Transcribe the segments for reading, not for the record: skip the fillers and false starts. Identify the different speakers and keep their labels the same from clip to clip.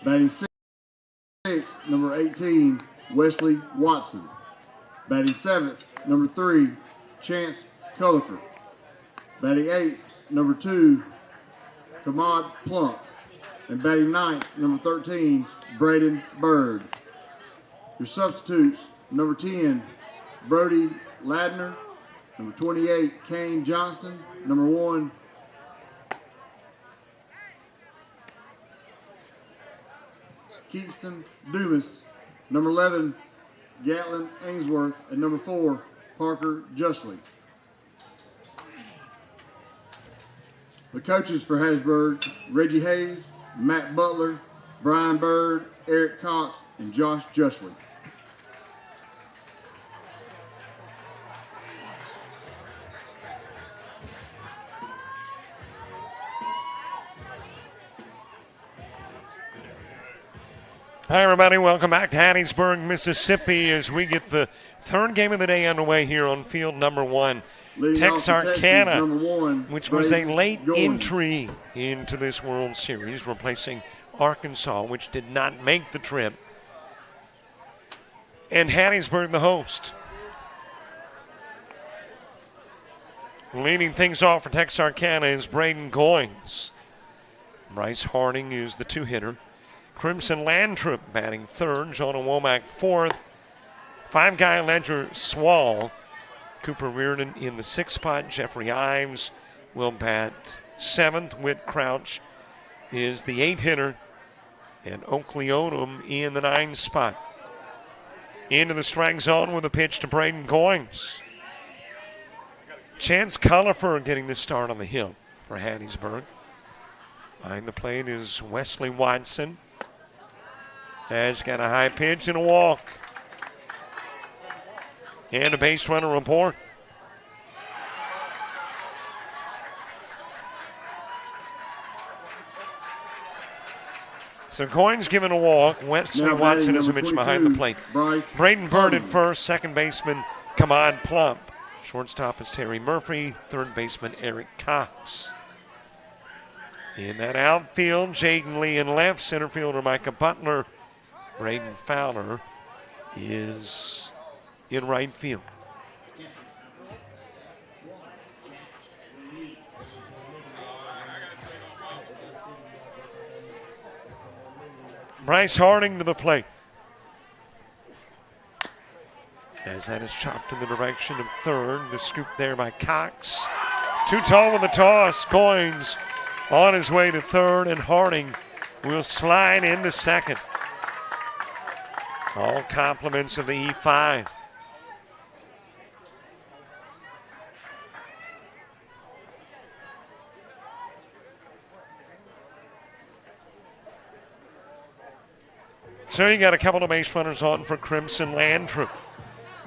Speaker 1: Batting sixth, number 18, Wesley Watson. Batting seventh, number 3, Chance Culliford. Batting eighth, number 2, Kamad Plump. And batting ninth, number 13, Braden Bird. Your substitutes, number 10, Brody Ladner. Number 28, Kane Johnson. Number 1, Keaton Dumas. Number 11, Gatlin Ainsworth. And number 4, Parker Justly. The coaches for Hattiesburg, Reggie Hayes, Matt Butler, Brian Bird, Eric Cox, and Josh Justly.
Speaker 2: Hi, everybody. Welcome back to Hattiesburg, Mississippi, as we get the third game of the day underway here on field number 1. Texarkana, which was a late entry into this World Series, replacing Arkansas, which did not make the trip. And Hattiesburg, the host. Leading things off for Texarkana is Braden Goins. Bryce Harding is the 2-hitter. Crimson Landrup batting third. Jonah Womack fourth. Five-guy Ledger Swall. Cooper Reardon in the 6th spot. Jeffrey Ives will bat 7th. Whit Crouch is the 8-hitter. And Oakley Odom in the 9th spot. Into the strike zone with a pitch to Braden Goins. Chance Culliford getting the start on the hill for Hattiesburg. Behind the plate is Wesley Watson. Has got a high pitch and a walk. And a base runner report. So Goins given a walk. Wesley Watson is a pitch behind the plate. Braden Bird at first. Second baseman Kamad Plump. Shortstop is Terry Murphy. Third baseman Eric Cox. In that outfield, Jaden Lee in left. Center fielder Micah Butler. Braden Fowler is in right field. Bryce Harding to the plate. As that is chopped in the direction of third. The scoop there by Cox. Too tall with the toss. Goins on his way to third, and Harding will slide into second. All compliments of the E5. So you got a couple of base runners on for Crimson Landrup.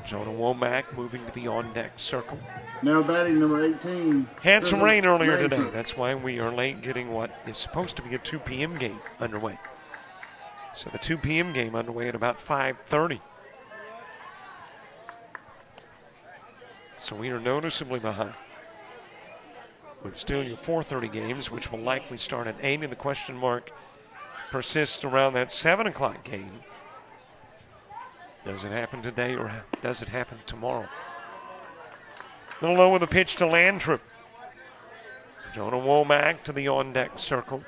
Speaker 2: Jonah Womack moving to the on-deck circle.
Speaker 1: Now batting number 18.
Speaker 2: Had some rain earlier today. That's why we are late getting what is supposed to be a 2 p.m. game underway. So the 2 p.m. game underway at about 5:30. So we are noticeably behind. With still your 4:30 games, which will likely start at 8, and the question mark persists around that 7 o'clock game. Does it happen today or does it happen tomorrow? A little low with a pitch to Landrup. Jonah Womack to the on-deck circle.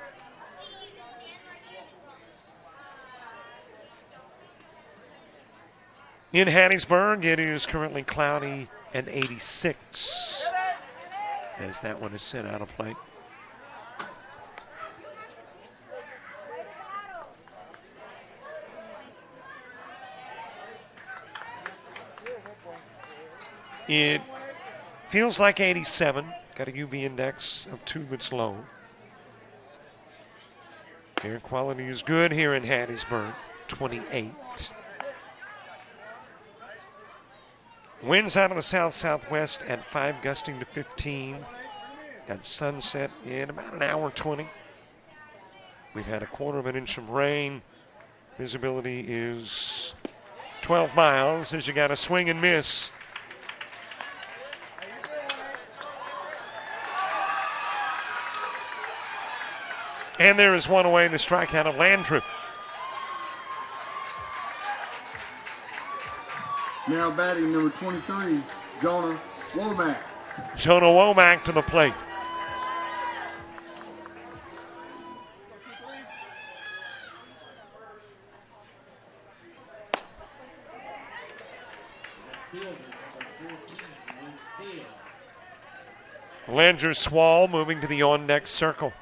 Speaker 2: In Hattiesburg, it is currently cloudy and 86 as that one is sent out of play. It feels like 87. Got a UV index of 2 that's low. Air quality is good here in Hattiesburg, 28. Winds out of the south-southwest at 5, gusting to 15. Got sunset in about an hour 20. We've had a 1/4 inch of rain. Visibility is 12 miles as you got a swing and miss. And there is one away, the strikeout of Landrup.
Speaker 1: Now batting number 23, Jonah Womack.
Speaker 2: Jonah Womack to the plate. Langer Swall moving to the on-deck circle.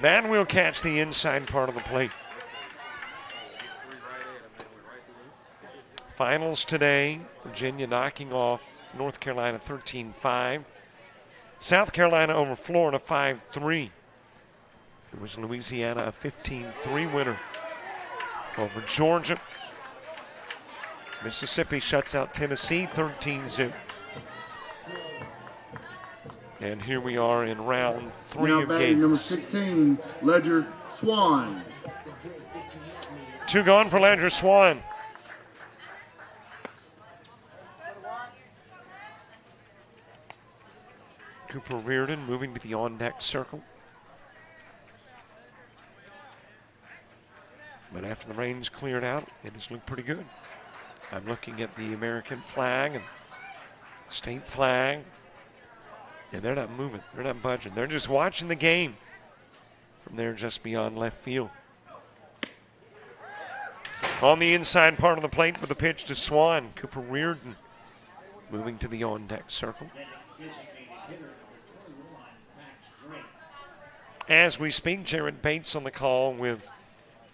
Speaker 2: That will catch the inside part of the plate. Finals today, Virginia knocking off North Carolina 13-5. South Carolina over Florida 5-3. It was Louisiana a 15-3 winner over Georgia. Mississippi shuts out Tennessee 13-0. And here we are in round 3
Speaker 1: now
Speaker 2: of
Speaker 1: batting
Speaker 2: games.
Speaker 1: number 16, Ledger Swan.
Speaker 2: 2 gone for Ledger Swan. Cooper Reardon moving to the on-deck circle. But after the rain's cleared out, it has looked pretty good. I'm looking at the American flag and state flag. And they're not moving. They're not budging. They're just watching the game from there just beyond left field. On the inside part of the plate with the pitch to Swan. Cooper Reardon moving to the on-deck circle. As we speak, Jared Bates on the call with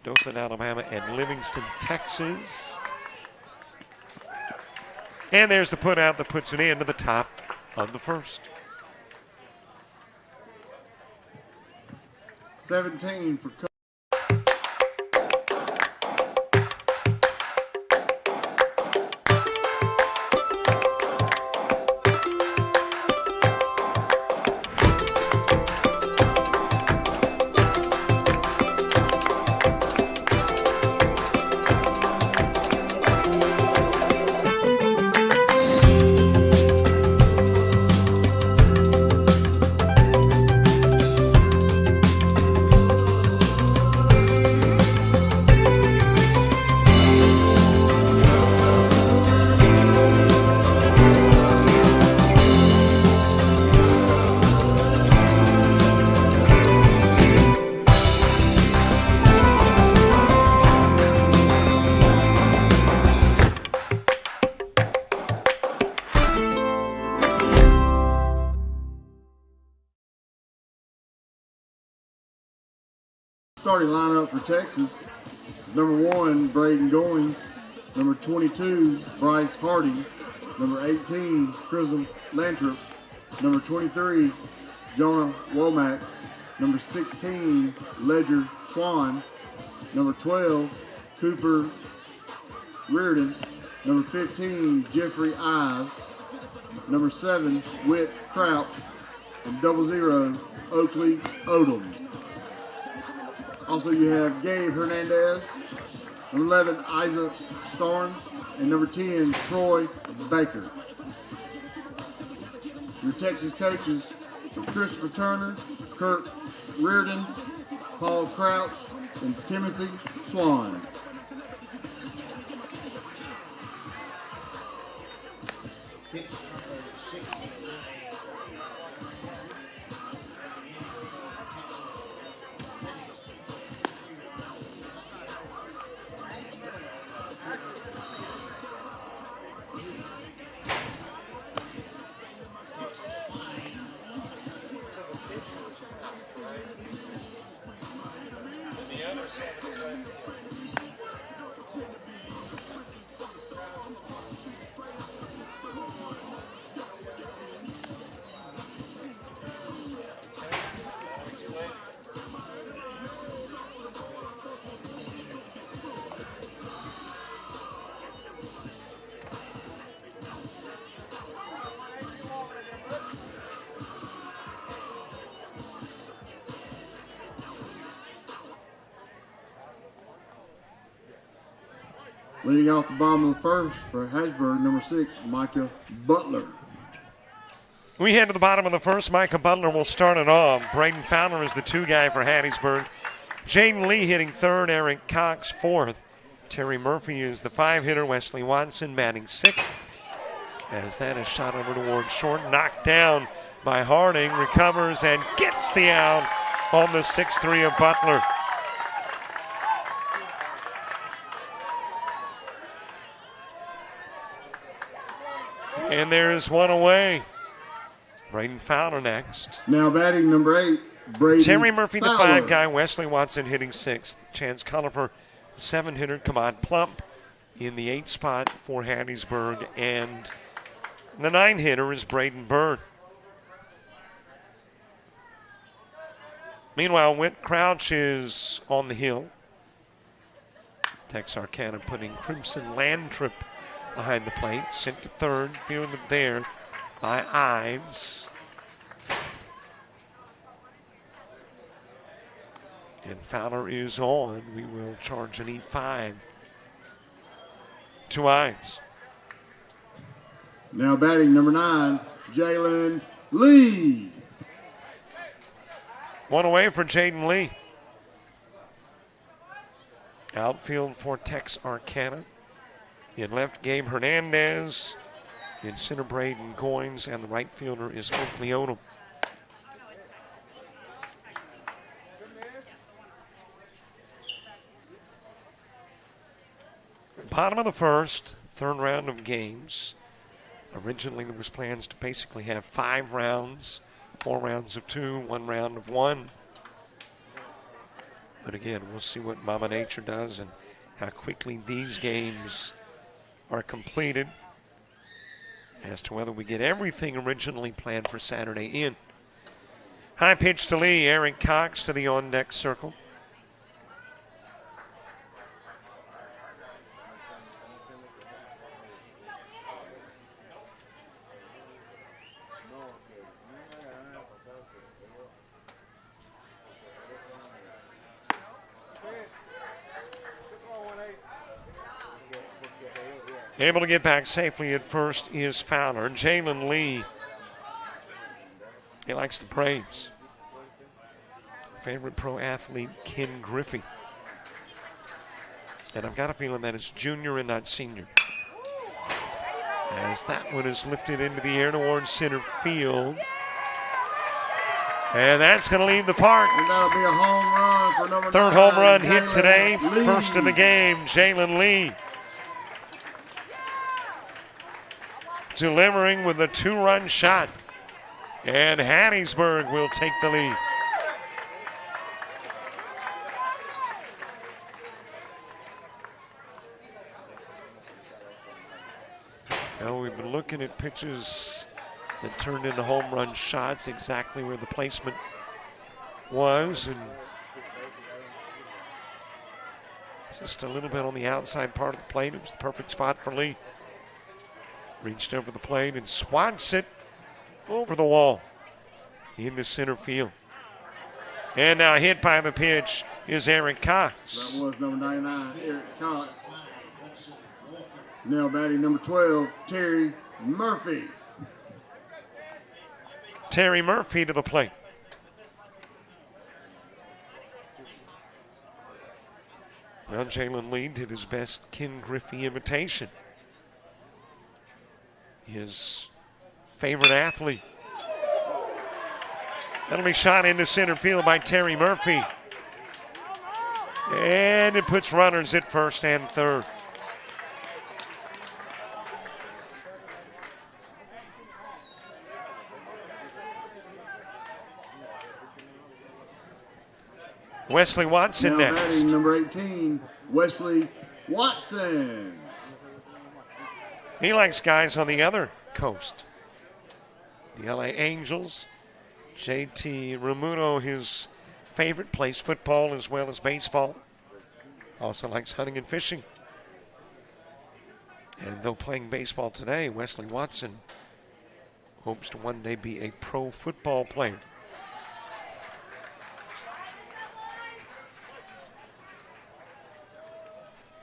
Speaker 2: Dothan, Alabama, and Livingston, Texas. And there's the put out that puts it into the top of the first.
Speaker 1: 17 for starting lineup for Texas. Number 1, Braden Goins. Number 22, Bryce Hardy. Number 18, Chrism Lantrip. Number 23, Jonah Womack. Number 16, Ledger Swan. Number 12, Cooper Reardon. Number 15, Jeffrey Ives. Number 7, Whit Crouch. And 00, Oakley Odom. Also, you have Gabe Hernandez, number 11, Isaac Starnes, and number 10, Troy Baker. Your Texas coaches, Christopher Turner, Kirk Reardon, Paul Crouch, and Timothy Swan. Leading off the bottom of the first for Hattiesburg, number 6, Micah Butler.
Speaker 2: We head to the bottom of the first. Micah Butler will start it off. Braden Fowler is the 2 guy for Hattiesburg. Jaden Lee hitting 3rd. Eric Cox 4th. Terry Murphy is the 5 hitter. Wesley Watson batting 6th. As that is shot over towards short. Knocked down by Harding. Recovers and gets the out on the 6-3 of Butler. And there's one away. Braden Fowler next.
Speaker 1: Now batting number 8, Braden
Speaker 2: Terry Murphy,
Speaker 1: Fowler.
Speaker 2: the 5 guy. Wesley Watson hitting 6th. Chance Culliver, the 7 hitter. Kamad Plump in the 8 spot for Hattiesburg. And the 9 hitter is Braden Bird. Meanwhile, Whit Crouch is on the hill. Texarkana putting Crimson Landtrip behind the plate. Sent to 3rd, fielded there by Ives. And Fowler is on. We will charge an E5 to Ives.
Speaker 1: Now batting number 9, Jalen Lee.
Speaker 2: One away for Jaden Lee. Outfield for Texarkana. In left, Gabe Hernandez. In center, Braden Goins. And the right fielder is Oakley Odom. Bottom of the first, 3rd round of games. Originally, there was plans to basically have 5 rounds, 4 rounds of 2, 1 round of 1. But again, we'll see what Mama Nature does and how quickly these games are completed as to whether we get everything originally planned for Saturday in. High pitch to Lee. Eric Cox to the on-deck circle. Able to get back safely at first is Fowler. Jalen Lee, he likes the praise. Favorite pro athlete, Ken Griffey. And I've got a feeling that it's junior and not senior. As that one is lifted into the air towards center field. And that's going to leave the park.
Speaker 1: And that'll be a home run for number
Speaker 2: 3rd
Speaker 1: 9,
Speaker 2: home run
Speaker 1: Jalen
Speaker 2: hit today.
Speaker 1: Lee.
Speaker 2: First of the game, Jalen Lee. Delivering with a 2-run shot. And Hattiesburg will take the lead. Now we've been looking at pitches that turned into home run shots, exactly where the placement was. And just a little bit on the outside part of the plate. It was the perfect spot for Lee. Reached over the plate and swats it over the wall into center field. And now hit by the pitch is Eric Cox.
Speaker 1: That was number 99, Eric Cox. Now batting number 12, Terry Murphy.
Speaker 2: Terry Murphy to the plate. Well, Jalen Lee did his best Ken Griffey imitation. His favorite athlete. That'll be shot into center field by Terry Murphy. And it puts runners at first and 3rd. Wesley Watson
Speaker 1: now
Speaker 2: next.
Speaker 1: Batting number 18, Wesley Watson.
Speaker 2: He likes guys on the other coast. The LA Angels. JT Ramuno, his favorite, plays football as well as baseball. Also likes hunting and fishing. And though playing baseball today, Wesley Watson hopes to one day be a pro football player.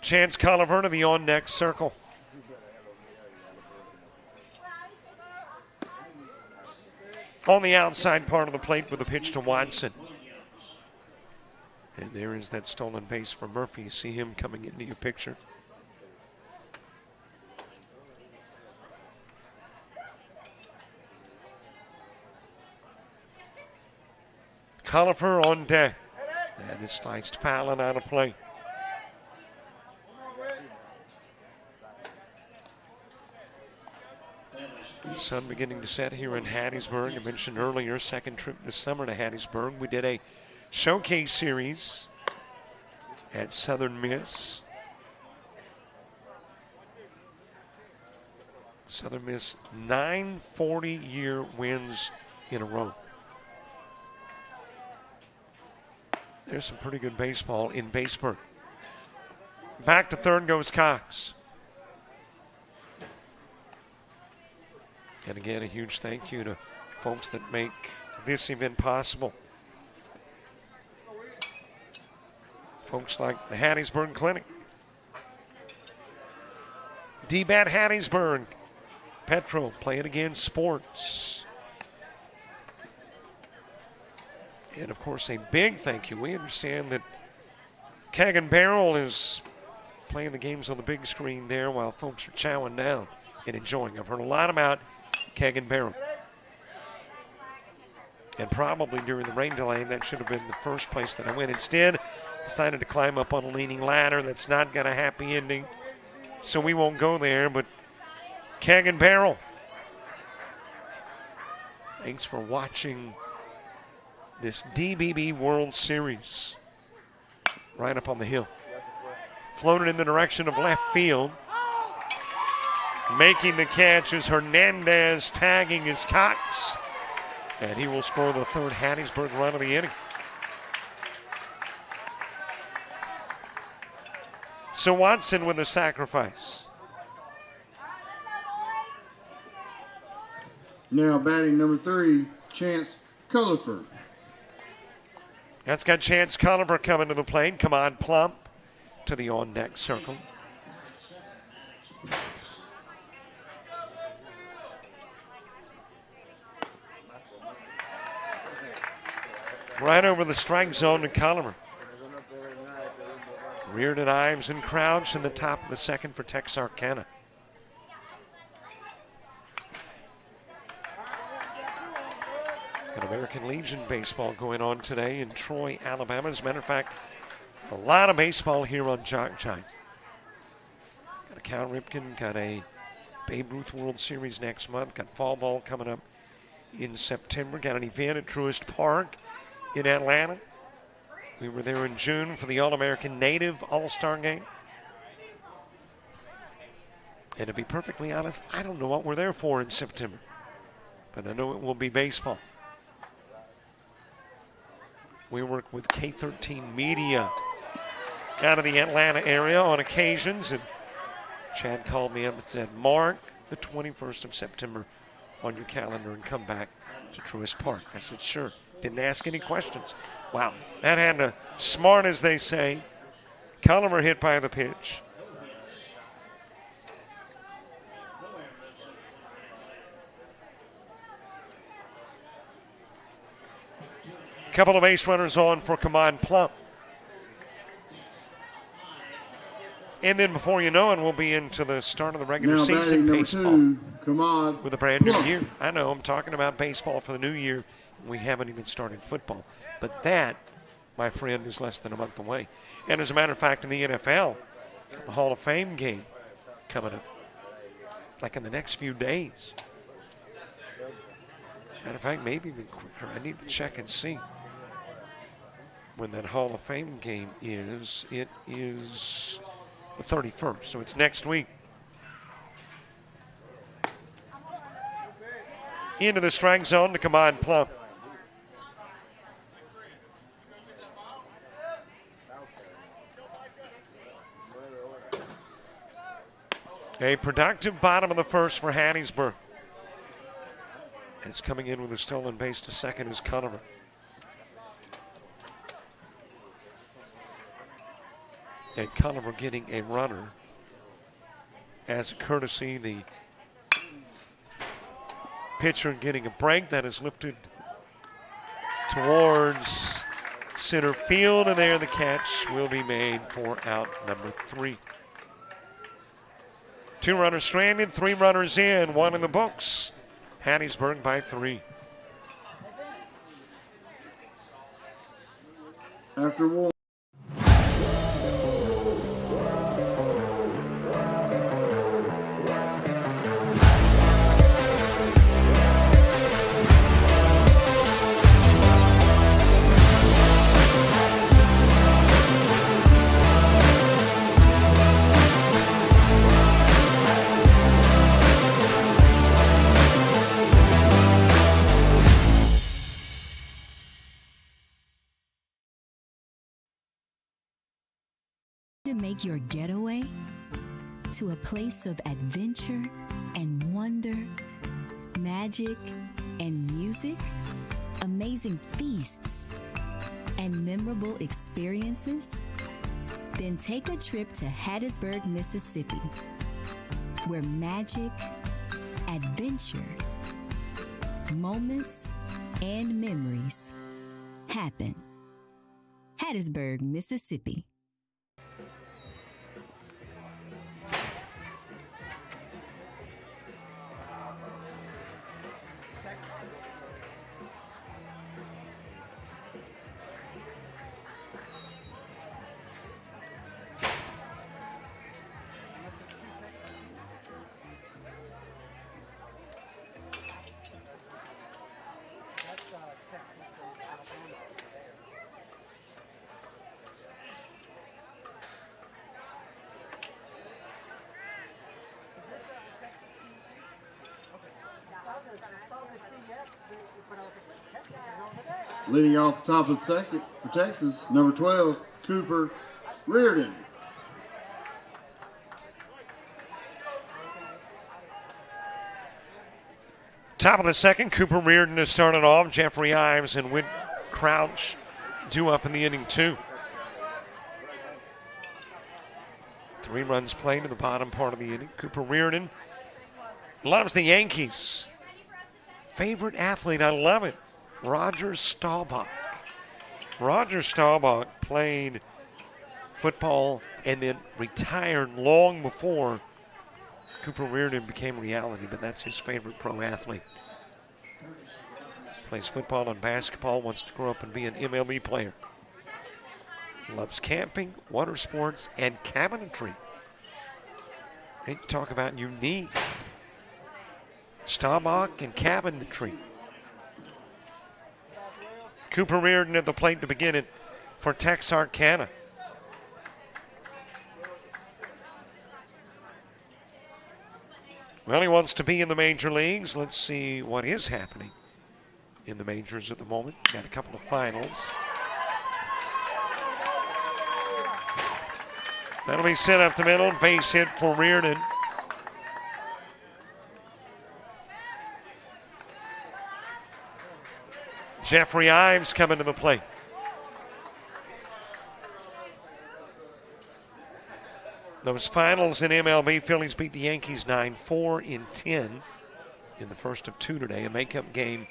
Speaker 2: Chance Culliver to the on-deck circle. on the outside part of the plate with a pitch to Watson. And there is that stolen base for Murphy. You see him coming into your picture. Collifer on deck. That is sliced foul and out of play. The sun beginning to set here in Hattiesburg. I mentioned earlier, second trip this summer to Hattiesburg. We did a showcase series at Southern Miss. Southern Miss, 9 40-year wins in a row. There's some pretty good baseball in Baseburg. Back to third goes Cox. And again, a huge thank you to folks that make this event possible. Folks like the Hattiesburg Clinic, D-Bat Hattiesburg, Petro, Play It Again Sports. And of course, a big thank you. We understand that Keg and Barrel is playing the games on the big screen there while folks are chowing down and enjoying. I've heard a lot about Keg and Barrel. And probably during the rain delay, that should have been the first place that I went. Instead, decided to climb up on a leaning ladder. That's not got a happy ending, so we won't go there. But Keg and Barrel, thanks for watching this DBB World Series. Right up on the hill. Floated in the direction of left field. Making the catch is Hernandez, tagging is Cox. And he will score the third Hattiesburg run of the inning. So Watson with a sacrifice.
Speaker 1: Now batting number 3, Chance Culliford.
Speaker 2: That's got Chance Culliver coming to the plate. Come on, Plump to the on-deck circle. Right over the strike zone to Culliver. Reardon, Ives, and Crouch in the top of the second for Texarkana. Got American Legion baseball going on today in Troy, Alabama. As a matter of fact, a lot of baseball here on JockJive. Got a Cal Ripken, got a Babe Ruth World Series next month, got fall ball coming up in September, got an event at Truist Park in Atlanta. We were there in June for the All-American Native All-Star Game. And to be perfectly honest, I don't know what we're there for in September, but I know it will be baseball. We work with K13 Media out of the Atlanta area on occasions, and Chad called me up and said, mark the 21st of September on your calendar and come back to Truist Park. I said, sure. Didn't ask any questions. Wow, that had a smart, as they say. Culliver hit by the pitch. Couple of base runners on for Kamon Plump. And then before you know it, we'll be into the start of the regular season baseball with a brand new year. I know, I'm talking about baseball for the new year. We haven't even started football. But that, my friend, is less than a month away. And as a matter of fact, in the NFL, the Hall of Fame game coming up, like in the next few days. Matter of fact, maybe even quicker. I need to check and see when that Hall of Fame game is. It is the 31st, so it's next week. Into the strike zone to Kamon Plump. A productive bottom of the first for Hattiesburg. It's coming in with a stolen base to second is Culliver. And Culliver getting a runner as a courtesy. The pitcher getting a break. That is lifted towards center field, and there the catch will be made for out number 3. 2 runners stranded, 3 runners in, 1 in the books. Hattiesburg by 3.
Speaker 1: After 1.
Speaker 3: To make your getaway to a place of adventure and wonder, magic and music, amazing feasts and memorable experiences? Then take a trip to Hattiesburg, Mississippi, where magic, adventure, moments, and memories happen. Hattiesburg, Mississippi.
Speaker 1: Leading off the top of the second for Texas, number 12, Cooper Reardon.
Speaker 2: Top of the second, Cooper Reardon has started off. Jeffrey Ives and Whit Crouch due up in the inning 2. 3 runs played in the bottom part of the inning. Cooper Reardon loves the Yankees. Favorite athlete, I love it, Roger Staubach. Roger Staubach played football and then retired long before Cooper Reardon became reality, but that's his favorite pro athlete. Plays football and basketball, wants to grow up and be an MLB player. Loves camping, water sports, and cabinetry. They talk about unique. Staubach and cabinetry. Cooper Reardon at the plate to begin it for Texarkana. Well, he wants to be in the major leagues. Let's see what is happening in the majors at the moment. Got a couple of finals. That'll be sent up the middle. Base hit for Reardon. Jeffrey Ives coming to the plate. Those finals in MLB, Phillies beat the Yankees 9-4 in 10 in the first of 2 today. A makeup game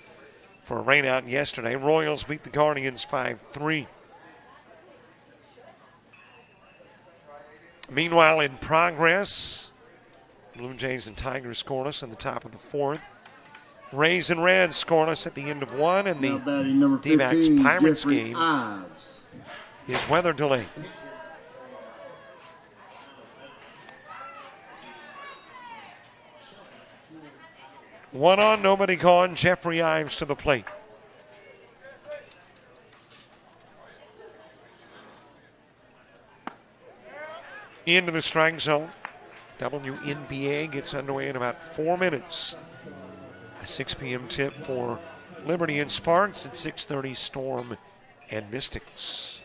Speaker 2: for a rainout yesterday. Royals beat the Guardians 5-3. Meanwhile, in progress, Blue Jays and Tigers scoreless in the top of the 4th. Rays and Reds scoreless at the end of 1, and the D-backs Pirates game is weather delayed. One on, nobody gone. Jeffrey Ives to the plate. Into the strike zone. WNBA gets underway in about 4 minutes. A 6 p.m. tip for Liberty and Sparks at 6:30, Storm and Mystics.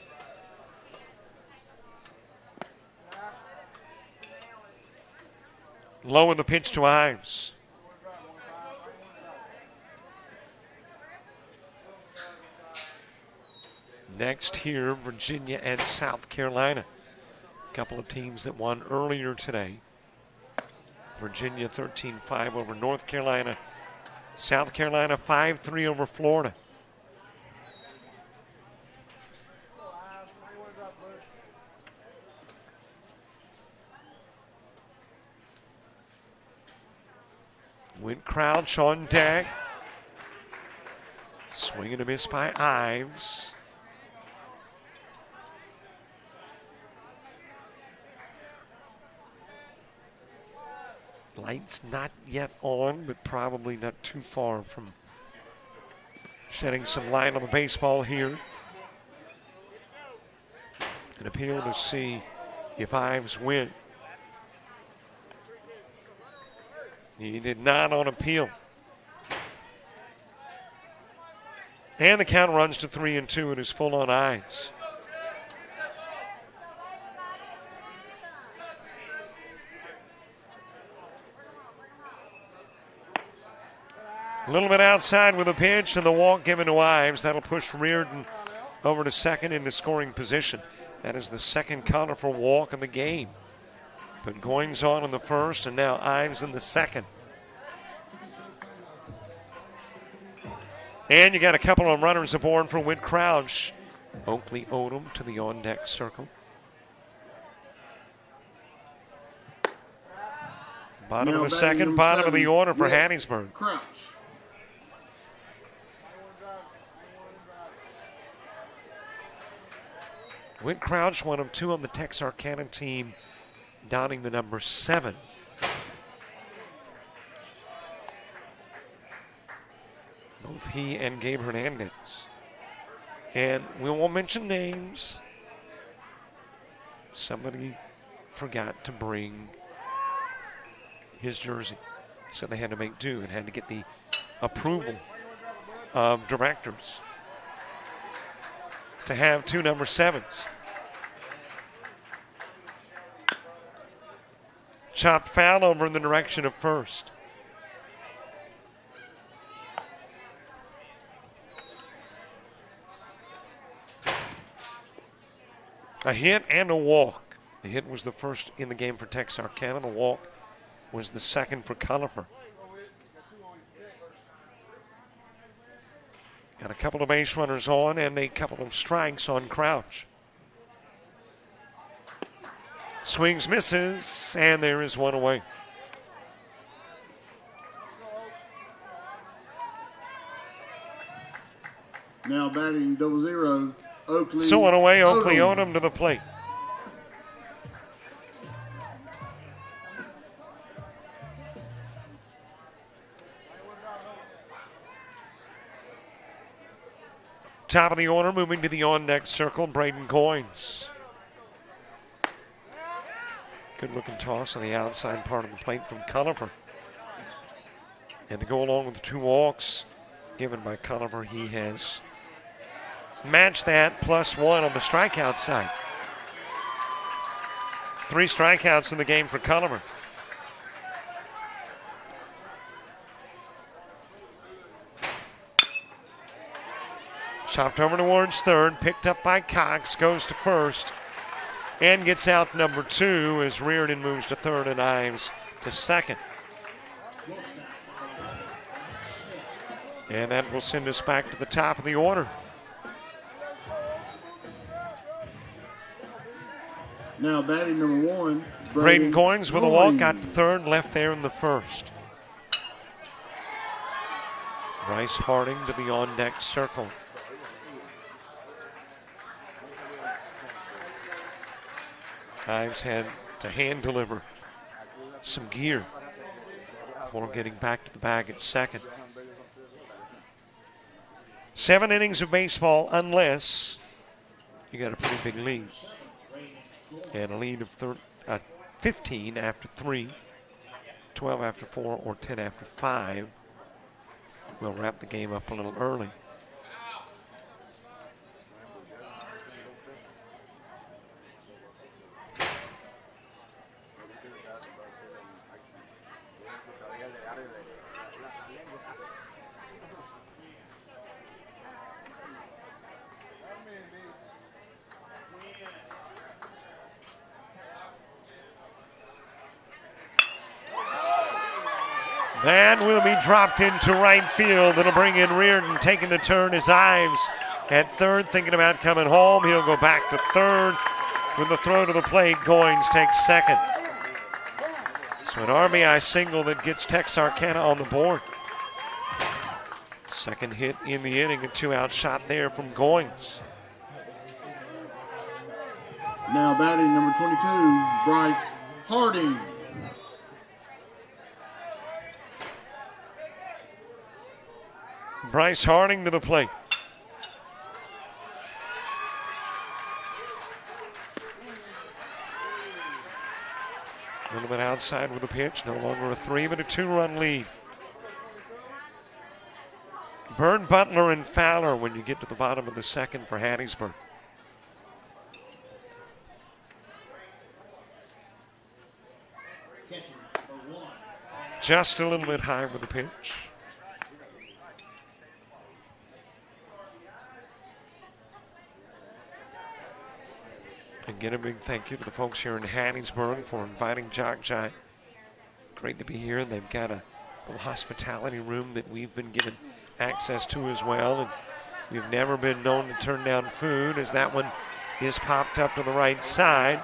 Speaker 2: Low in the pitch to Ives. Next here, Virginia and South Carolina. A couple of teams that won earlier today. Virginia 13-5 over North Carolina South Carolina 5-3 over Florida. Went Crouch on deck. Swing and a miss by Ives. Lights not yet on, but probably not too far from shedding some light on the baseball here. An appeal to see if Ives win. He did not on appeal. And the count runs to 3-2 and is full on Ives. A little bit outside with a pitch and the walk given to Ives. That'll push Reardon over to second into scoring position. That is the second Conifer walk in the game. But Goings on in the first and now Ives in the second. And you got a couple of runners aboard for Whit Crouch. Oakley Odom to the on-deck circle. Bottom of the second, bottom of the order for Hattiesburg.
Speaker 1: Crouch.
Speaker 2: Whit Crouch, one of two on the Texarkana team, donning the number 7. Both he and Gabe Hernandez. And we won't mention names. Somebody forgot to bring his jersey, so they had to make do and had to get the approval of directors to have 2 number 7s. Chopped foul over in the direction of first. A hit and a walk. The hit was the first in the game for Texarkana. The walk was the second for Conifer. Got a couple of base runners on and a couple of strikes on Crouch. Swings, misses, and there is one away.
Speaker 1: Now batting 0-0, Oakley.
Speaker 2: So one away, Oakley
Speaker 1: Odom.
Speaker 2: Odom to the plate. Top of the order, moving to the on-deck circle, Braden Goins. Good-looking toss on the outside part of the plate from Conifer. And to go along with the 2 walks given by Conifer, he has matched that +1 on the strikeout side. 3 strikeouts in the game for Conifer. Chopped over towards third, picked up by Cox, goes to first, and gets out number 2 as Reardon moves to third and Ives to second. And that will send us back to the top of the order.
Speaker 1: Now batting number 1,
Speaker 2: Braden Goins with a walk, got to third, left there in the first. Bryce Harding to the on-deck circle. Ives had to hand deliver some gear before getting back to the bag at second. 7 innings of baseball unless you got a pretty big lead. And a lead of 15 after 3, 12 after 4, or 10 after 5 will wrap the game up a little early. That will be dropped into right field. It'll bring in Reardon, taking the turn as Ives at third, thinking about coming home. He'll go back to third with the throw to the plate. Goins takes second. So an RBI single that gets Texarkana on the board. Second hit in the inning, a two-out shot there from Goins.
Speaker 1: Now batting number 22, Bryce Harding.
Speaker 2: Bryce Harding to the plate. A little bit outside with the pitch. No longer a 3, but a 2-run lead. Byrne, Butler, and Fowler when you get to the bottom of the second for Hattiesburg. Just a little bit high with the pitch. Again, a big thank you to the folks here in Hattiesburg for inviting JockJive. Great to be here. They've got a little hospitality room that we've been given access to as well. And we've never been known to turn down food, as that one is popped up to the right side.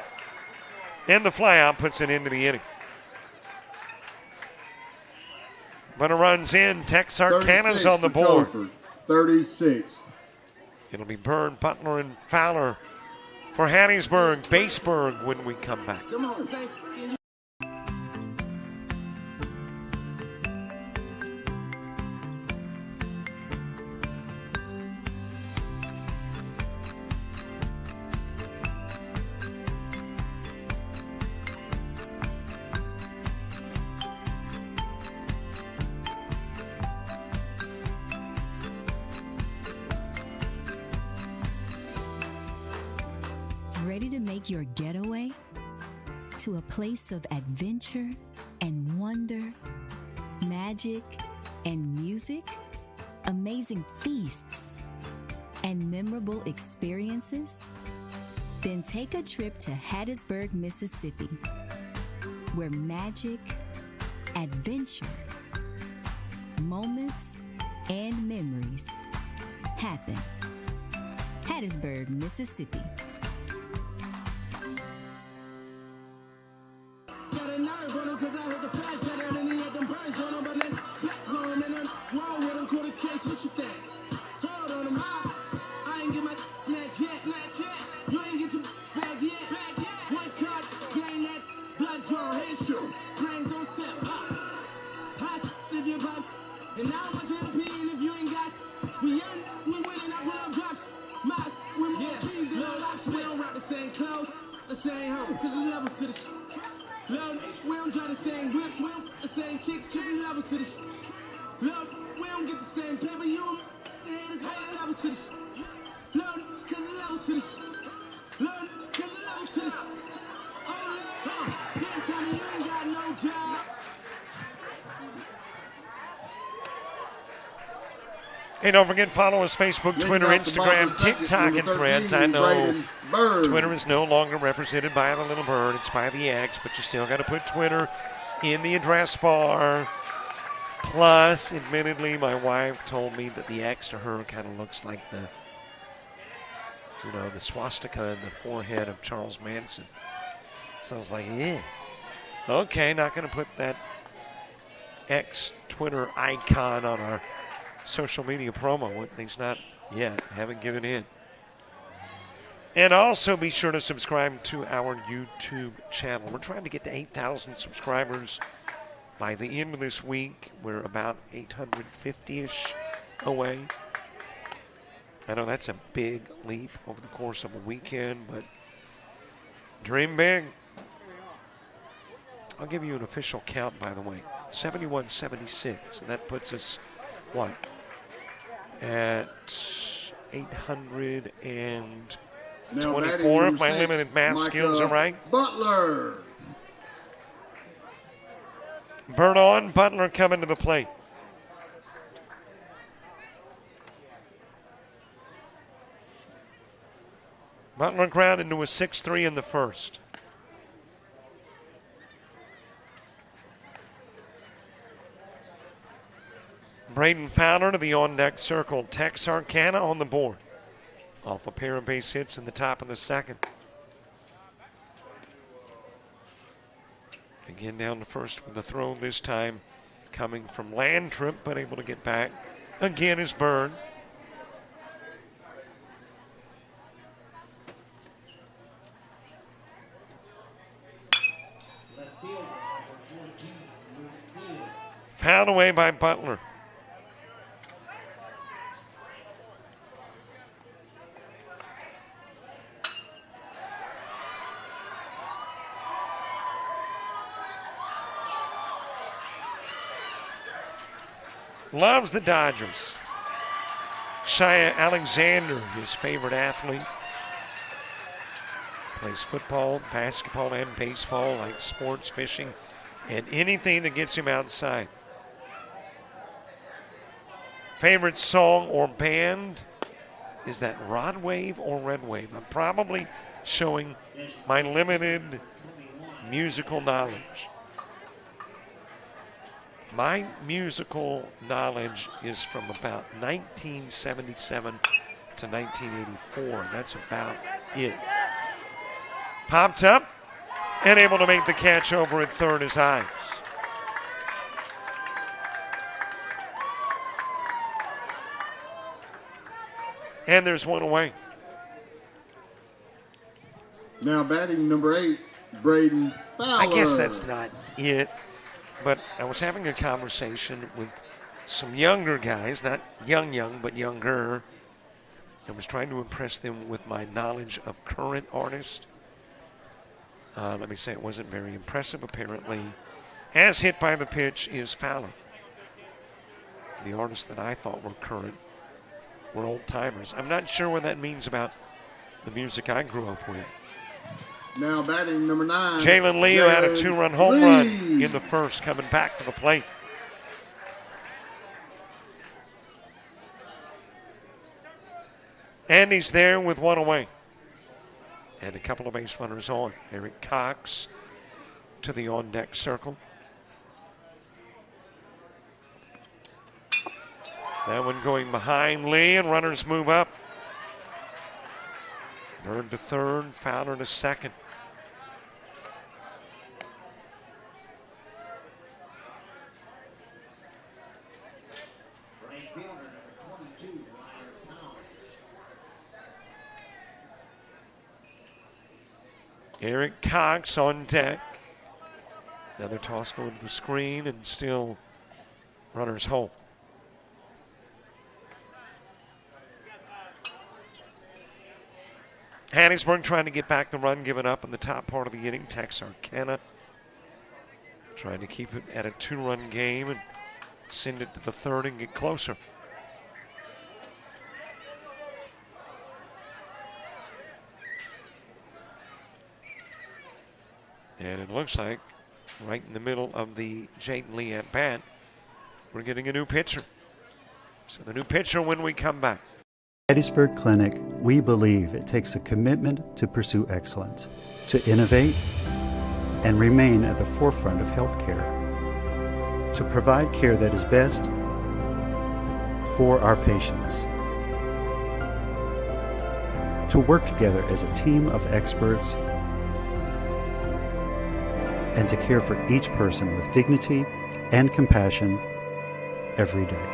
Speaker 2: And the flyout puts it into the inning. But it runs in. Texarkana's on the board.
Speaker 1: 36.
Speaker 2: It'll be Byrne, Butler, and Fowler for Hattiesburg, Baseburg when we come back.
Speaker 1: Come on.
Speaker 3: Ready to make your getaway to a place of adventure and wonder, magic and music, amazing feasts and memorable experiences? Then take a trip to Hattiesburg, Mississippi, where magic, adventure, moments, and memories happen. Hattiesburg, Mississippi.
Speaker 2: Hey, don't forget, follow us Facebook, Twitter, Instagram, TikTok, and Threads. I know Twitter is no longer represented by the little bird. It's by the X, but you still got to put Twitter in the address bar. Plus, admittedly, my wife told me that the X to her kind of looks like the swastika in the forehead of Charles Manson. So I was like, eh. Okay, not going to put that X Twitter icon on our social media promo, at least not yet. Haven't given in. And also be sure to subscribe to our YouTube channel. We're trying to get to 8,000 subscribers by the end of this week. We're about 850-ish away. I know that's a big leap over the course of a weekend, but dream big. I'll give you an official count, by the way. 7176, and that puts us, what? At 824, if my limited math skills are right.
Speaker 1: Butler.
Speaker 2: Burn on, Butler coming to the plate. Butler ground into a 6-3 in the first. Braden Fowler to the on-deck circle. Texarkana on the board off a pair of base hits in the top of the second. Again down to first with the throw this time coming from Landtrip, but able to get back. Again is Bird. Fouled away by Butler. Loves the Dodgers. Shia Alexander, his favorite athlete. Plays football, basketball, and baseball, likes sports, fishing, and anything that gets him outside. Favorite song or band? Is that Rod Wave or Red Wave? I'm probably showing my limited musical knowledge. My musical knowledge is from about 1977 to 1984. That's about it. Popped up and able to make the catch over at third is Hines. And there's one away.
Speaker 1: Now batting number 8, Braden Fowler.
Speaker 2: I guess that's not it, but I was having a conversation with some younger guys, not young, but younger. I was trying to impress them with my knowledge of current artists. Let me say it wasn't very impressive, apparently. As hit by the pitch is Fowler. The artists that I thought were current were old-timers. I'm not sure what that means about the music I grew up with.
Speaker 1: Now batting number 9.
Speaker 2: Jalen Lee, who had a 2-run home run in the first, coming back to the plate. And he's there with one away. And a couple of base runners on. Eric Cox to the on-deck circle. That one going behind Lee, and runners move up. Bird to third, Fowler to second. Eric Cox on deck. Another toss going to the screen, and still runners home. Hattiesburg trying to get back the run given up in the top part of the inning. Texarkana trying to keep it at a 2-run game and send it to the third and get closer. And it looks like right in the middle of the Jaden Lee at bat, we're getting a new pitcher. So the new pitcher when we come back.
Speaker 4: Hattiesburg Clinic, we believe it takes a commitment to pursue excellence, to innovate, and remain at the forefront of healthcare, to provide care that is best for our patients, to work together as a team of experts, and to care for each person with dignity and compassion every day.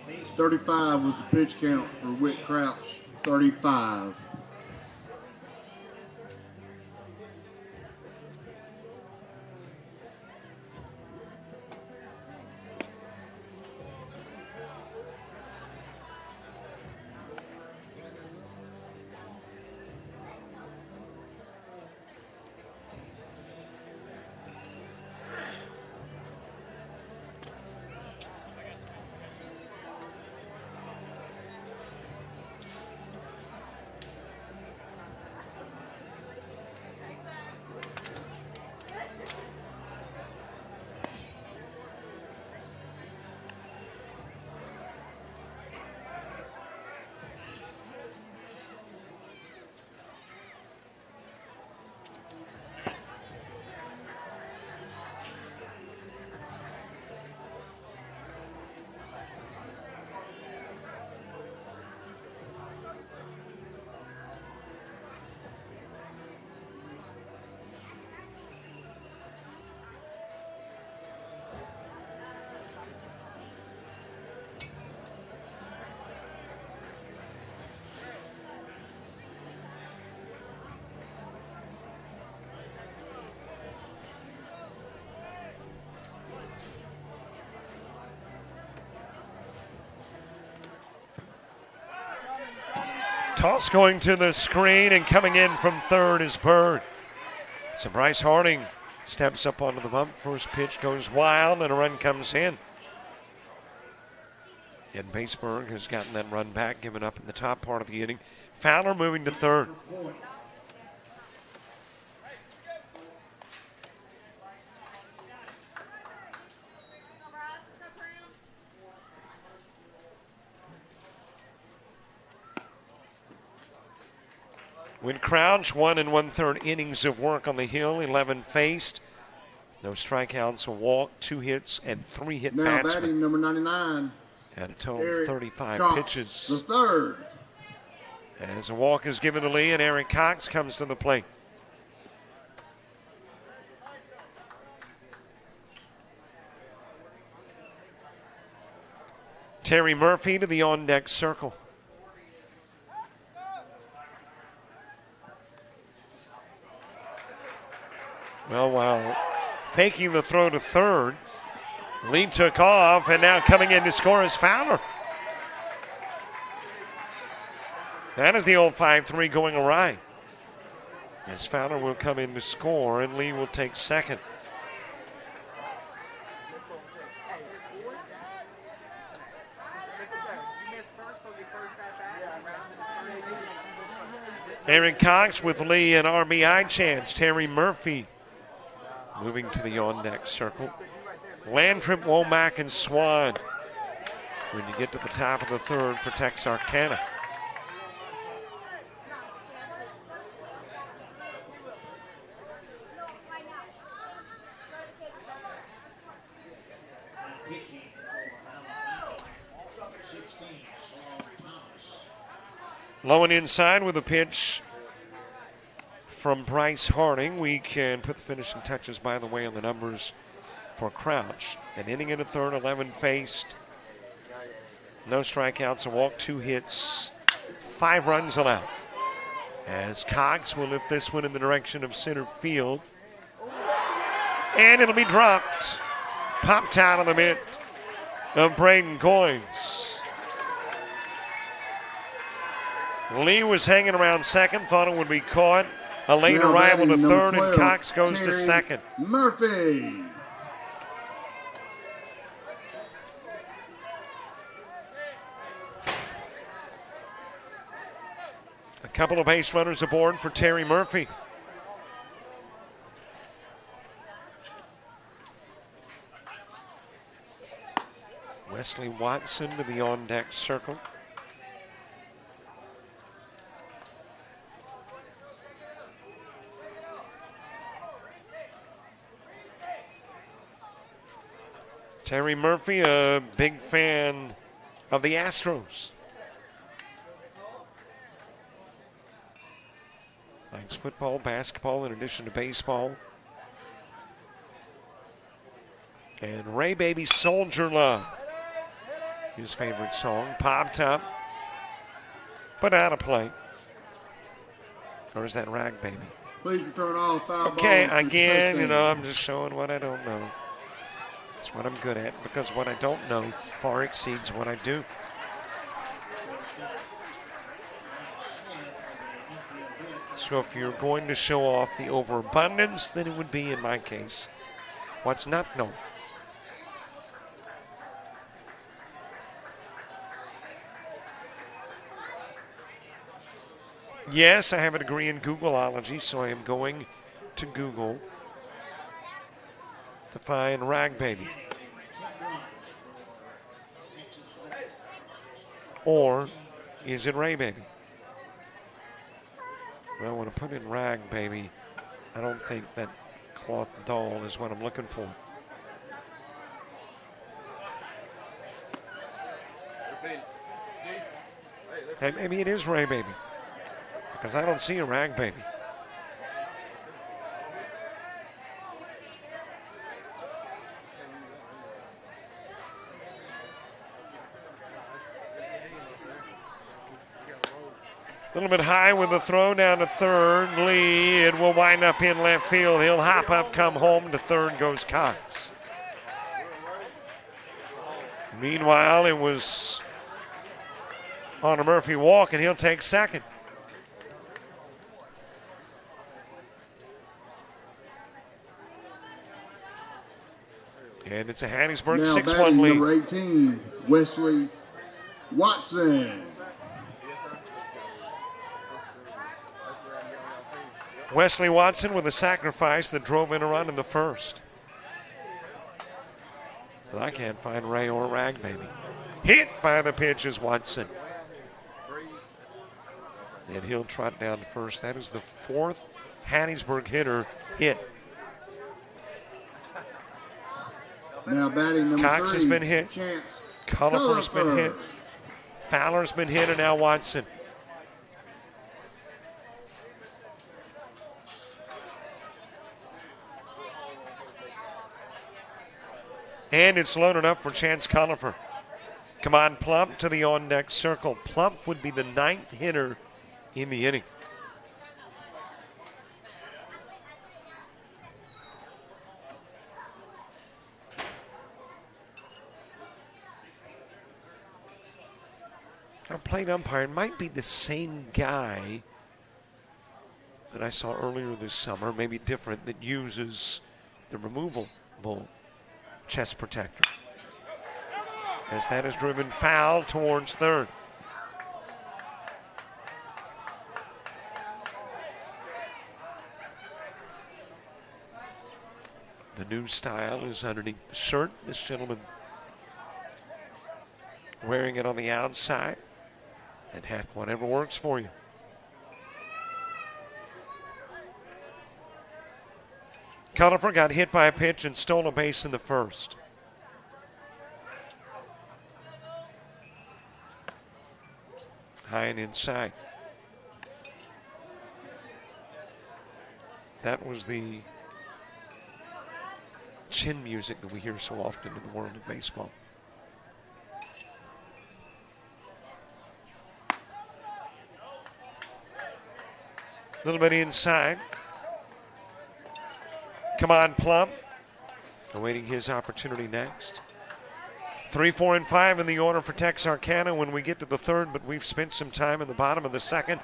Speaker 1: It's 35 was the pitch count for Whit Crouch. 35.
Speaker 2: Toss going to the screen, and coming in from third is Bird. So Bryce Harding steps up onto the bump. First pitch goes wild, and a run comes in. And Baseberg has gotten that run back, given up in the top part of the inning. Fowler moving to third. When Crouch, 1 1/3 innings of work on the hill, 11 faced. No strikeouts, a walk, 2 hits, and 3 hit
Speaker 1: Now
Speaker 2: batsmen.
Speaker 1: batting number 99.
Speaker 2: At a total
Speaker 1: Eric
Speaker 2: of 35
Speaker 1: Cox,
Speaker 2: pitches.
Speaker 1: the third.
Speaker 2: As a walk is given to Lee, and Eric Cox comes to the plate. Terry Murphy to the on-deck circle. Well, while faking the throw to third, Lee took off, and now coming in to score is Fowler. That is the old 5-3 going awry. As Fowler will come in to score, and Lee will take second. Aaron Cox with Lee an RBI chance. Terry Murphy moving to the on-deck circle. Landry, Womack, and Swan when you get to the top of the third for Texarkana. Low and inside with a pitch from Bryce Harding. We can put the finishing touches, by the way, on the numbers for Crouch. An inning and a third, 11 faced. No strikeouts, a walk, 2 hits, 5 runs allowed. As Cox will lift this one in the direction of center field. And it'll be dropped. Popped out of the mitt of Braden Goins. Lee was hanging around second, thought it would be caught. A late
Speaker 1: Now
Speaker 2: arrival to
Speaker 1: batting
Speaker 2: third,
Speaker 1: number
Speaker 2: and
Speaker 1: 12,
Speaker 2: Cox goes to
Speaker 1: Terry
Speaker 2: second.
Speaker 1: Murphy.
Speaker 2: A couple of base runners aboard for Terry Murphy. Wesley Watson to the on-deck circle. Terry Murphy, a big fan of the Astros. Likes football, basketball, in addition to baseball. And Ray Baby Soldier Love, his favorite song, popped up, but out of play. Or is that Rag Baby?
Speaker 1: Please return all foul
Speaker 2: Okay,
Speaker 1: balls to
Speaker 2: again,
Speaker 1: second.
Speaker 2: I'm just showing what I don't know. That's what I'm good at, because what I don't know far exceeds what I do. So if you're going to show off the overabundance, then it would be, in my case, what's not known. Yes, I have a degree in Googleology, so I am going to Google to find Rag Baby. Or is it Ray Baby? Well, when I put in Rag Baby, I don't think that cloth doll is what I'm looking for. Hey, maybe it is Ray Baby, because I don't see a Rag Baby. A little bit high with the throw down to third. Lee, it will wind up in left field. He'll hop up, come home. To third goes Cox. Meanwhile, it was on a Murphy walk, and he'll take second. And it's a Hattiesburg
Speaker 1: Now
Speaker 2: 6-1
Speaker 1: batting
Speaker 2: lead.
Speaker 1: number 18, Wesley Watson.
Speaker 2: Wesley Watson with a sacrifice that drove in a run in the first. But I can't find Ray or Rag, baby. Hit by the pitch is Watson. And he'll trot down to first. That is the fourth Hattiesburg hitter hit.
Speaker 1: Now batting number
Speaker 2: Cox
Speaker 1: 3,
Speaker 2: has been hit.
Speaker 1: Chance
Speaker 2: Cullifer's been
Speaker 1: Cullifer.
Speaker 2: hit. Fowler's been hit, and now Watson. And it's loaded up for Chance Cullifer. Come on, Plump to the on-deck circle. Plump would be the 9th hitter in the inning. Our plate umpire might be the same guy that I saw earlier this summer, maybe different, that uses the removable chest protector. As that is driven foul towards third. The new style is underneath the shirt. This gentleman wearing it on the outside. And heck, whatever works for you. Cullifer got hit by a pitch and stole a base in the first. High and inside. That was the chin music that we hear so often in the world of baseball. A little bit inside. Come on, Plum. Awaiting his opportunity next. 3, 4, and 5 in the order for Texarkana when we get to the third, but we've spent some time in the bottom of the second.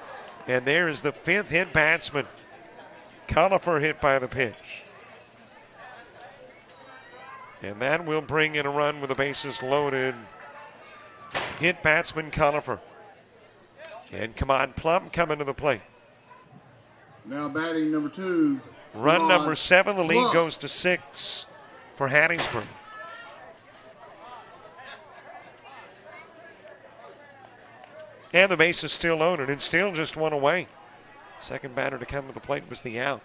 Speaker 2: And there is the 5th hit batsman. Cullifer hit by the pitch. And that will bring in a run with the bases loaded. Hit batsman Cullifer. And come on, Plum coming to the plate.
Speaker 1: Now batting number 2.
Speaker 2: Run number 7, the lead
Speaker 1: Plum.
Speaker 2: goes to 6 for Hattiesburg. And the base is still loaded and still just one away. Second batter to come to the plate was the out.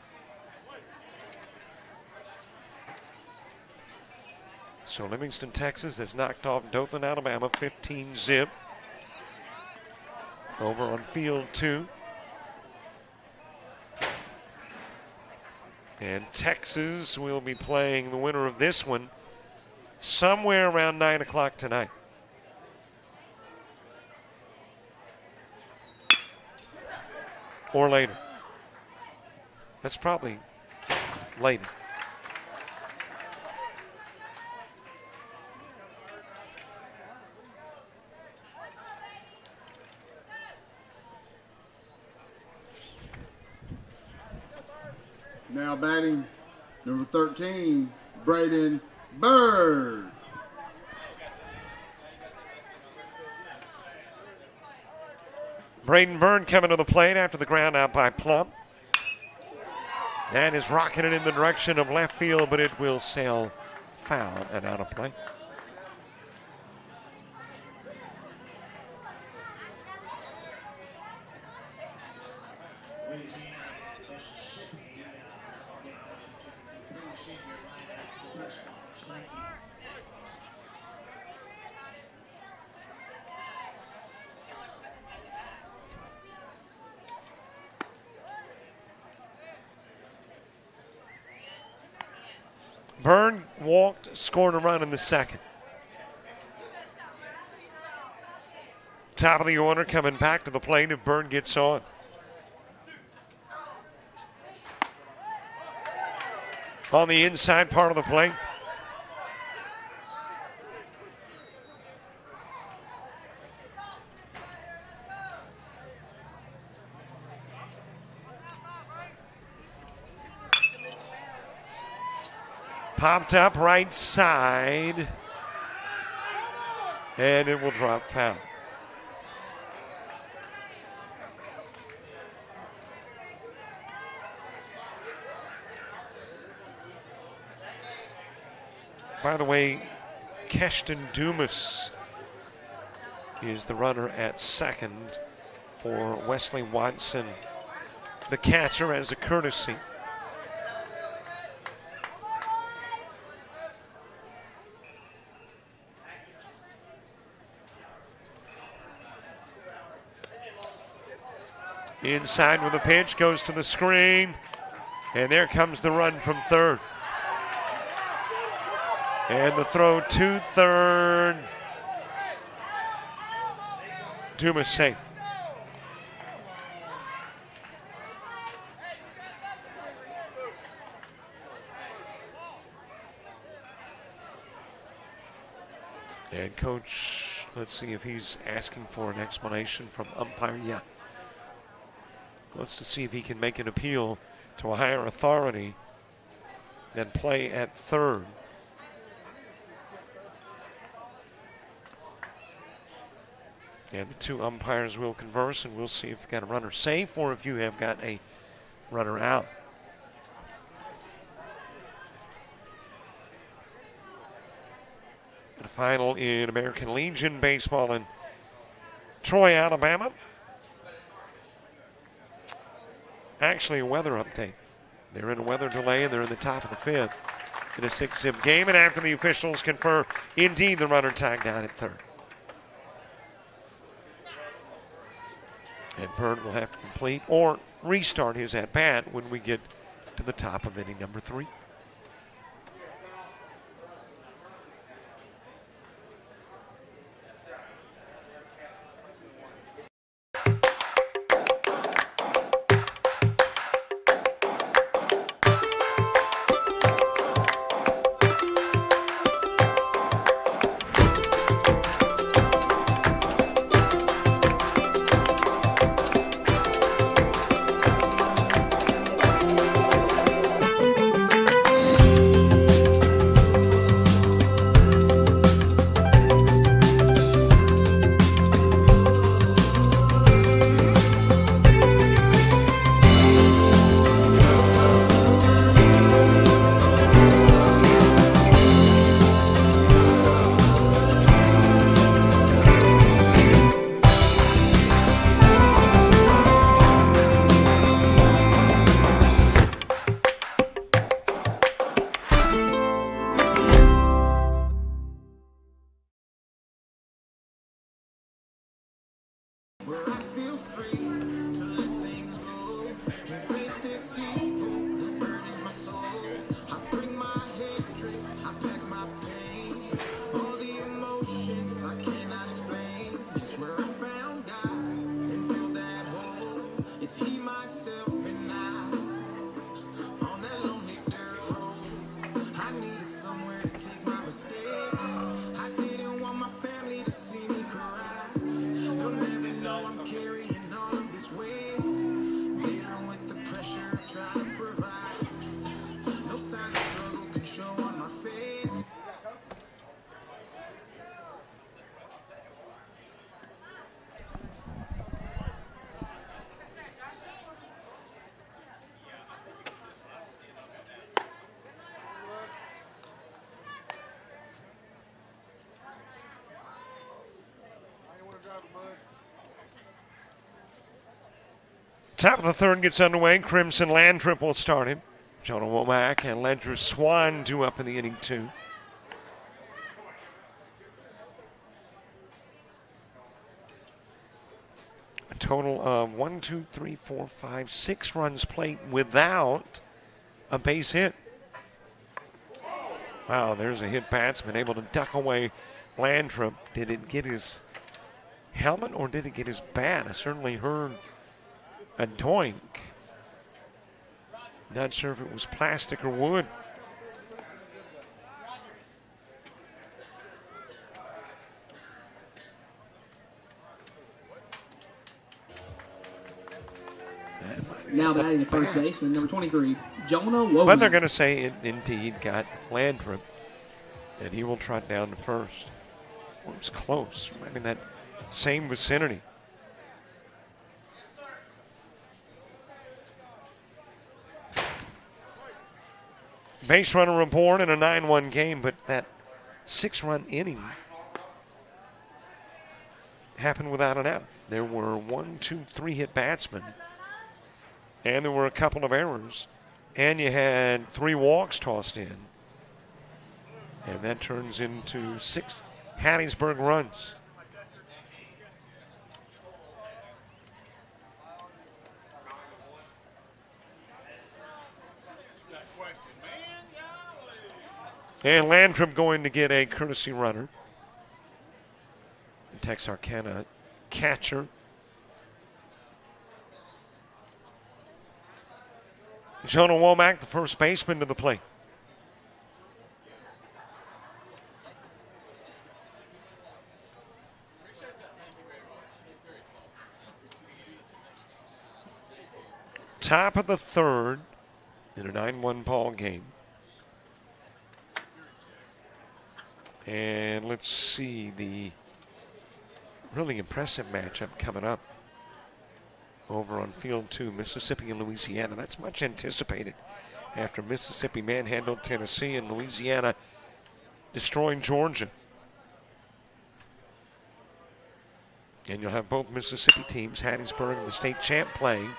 Speaker 2: So Livingston, Texas has knocked off Dothan, Alabama, 15-zip. Over on field 2. And Texas will be playing the winner of this one somewhere around 9 o'clock tonight. Or later. That's probably later.
Speaker 1: Now batting number 13, Braden Bird.
Speaker 2: Braden Byrne coming to the plate after the ground out by Plum. That is rocketed in the direction of left field, but it will sail foul and out of play. Byrne walked, scored a run in the second. Top of the order coming back to the plate if Byrne gets on. On the inside part of the plate. Popped up right side. And it will drop foul. By the way, Keston Dumas is the runner at second for Wesley Watson, the catcher, as a courtesy. Inside with a pitch, goes to the screen, and there comes the run from third. And the throw to third. Dumas safe. And coach, let's see if he's asking for an explanation from umpire. Yeah. Wants to see if he can make an appeal to a higher authority than play at third. And the two umpires will converse, and we'll see if you've got a runner safe or if you have got a runner out. The final in American Legion baseball in Troy, Alabama. Actually, a weather update. They're in a weather delay, and they're in the top of the fifth in a 6-zip game. And after the officials confer, indeed, the runner tagged down at third. And Bird will have to complete or restart his at-bat when we get to the top of inning number 3. Top of the third gets underway. Crimson Landtrip will start him. Jonah Womack and Ledger Swan due up in the inning 2. A total of 6 runs played without a base hit. Wow, there's a hit batsman able to duck away Landtrip. Did it get his helmet or did it get his bat? I certainly heard a doink. Not sure if it was plastic or wood. That might
Speaker 5: Now batting the first baseman, number 23, Jonah Wogan.
Speaker 2: But they're going to say it indeed got Landrum, and he will trot down to first. Well, it was close, right in that same vicinity. Base runner report in a 9-1 game, but that 6-run inning happened without an out. There were 1, 2, 3 hit batsmen, and there were a couple of errors, and you had 3 walks tossed in, and that turns into 6 Hattiesburg runs. And Landrum going to get a courtesy runner. The Texarkana catcher. Jonah Womack, the first baseman, to the plate. Top of the third in a 9-1 ball game. And let's see the really impressive matchup coming up over on Field 2, Mississippi and Louisiana. That's much anticipated after Mississippi manhandled Tennessee and Louisiana destroying Georgia. And you'll have both Mississippi teams, Hattiesburg and the state champ, playing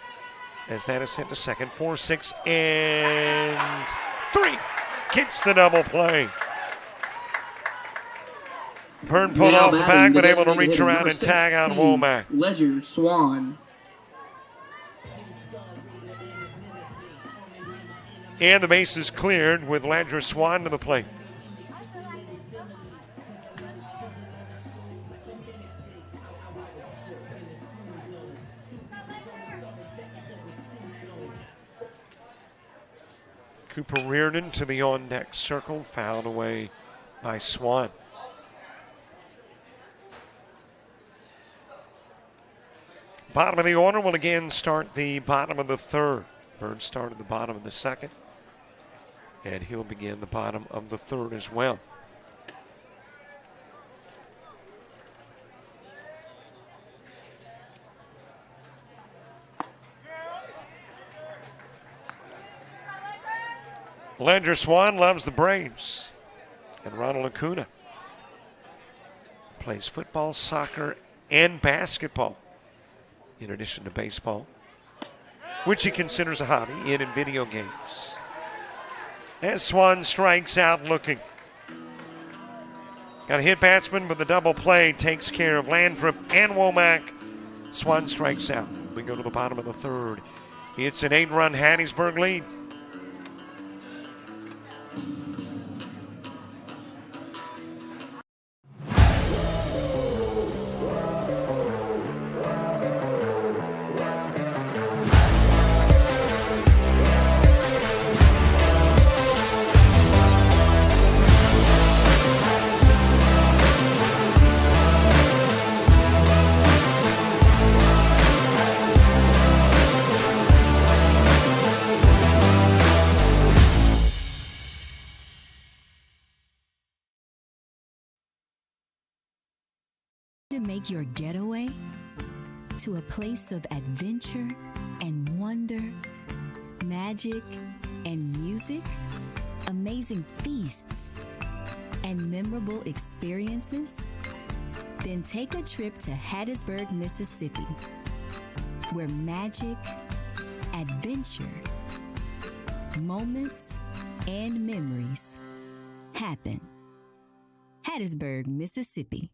Speaker 2: as that is sent to second. 4, 6, and 3. Gets the double play. Byrne pulled off the back, but able to reach around and tag out Womack.
Speaker 5: Ledger Swan.
Speaker 2: And the base is cleared with Ledger Swan to the plate. Cooper Reardon to the on-deck circle, fouled away by Swan. Bottom of the order will again start the bottom of the third. Byrne started the bottom of the second, and he'll begin the bottom of the third as well. Ledger Swan loves the Braves, and Ronald Acuna plays football, soccer, and basketball, in addition to baseball, which he considers a hobby in video games. As Swan strikes out looking. Got a hit batsman, but the double play takes care of Landrum and Womack. Swan strikes out. We go to the bottom of the third. It's an 8-run Hattiesburg lead.
Speaker 3: To make your getaway to a place of adventure and wonder, magic and music, amazing feasts and memorable experiences? Then take a trip to Hattiesburg, Mississippi, where magic, adventure, moments, and memories happen. Hattiesburg, Mississippi.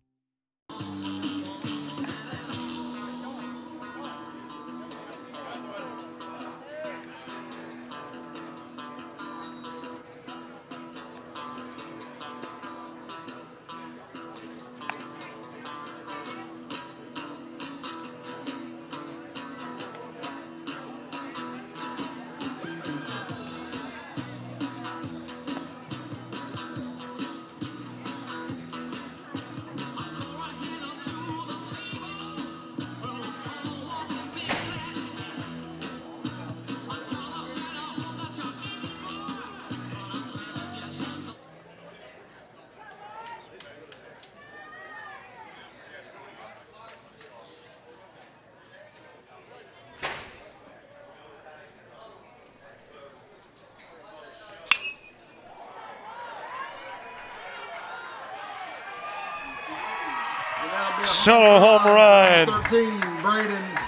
Speaker 2: Solo home run.
Speaker 1: 13,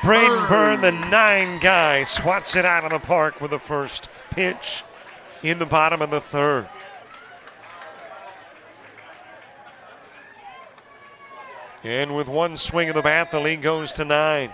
Speaker 2: Braden Byrne, the 9 guy, swats it out of the park with the first pitch in the bottom of the third. And with one swing of the bat, the lead goes to 9.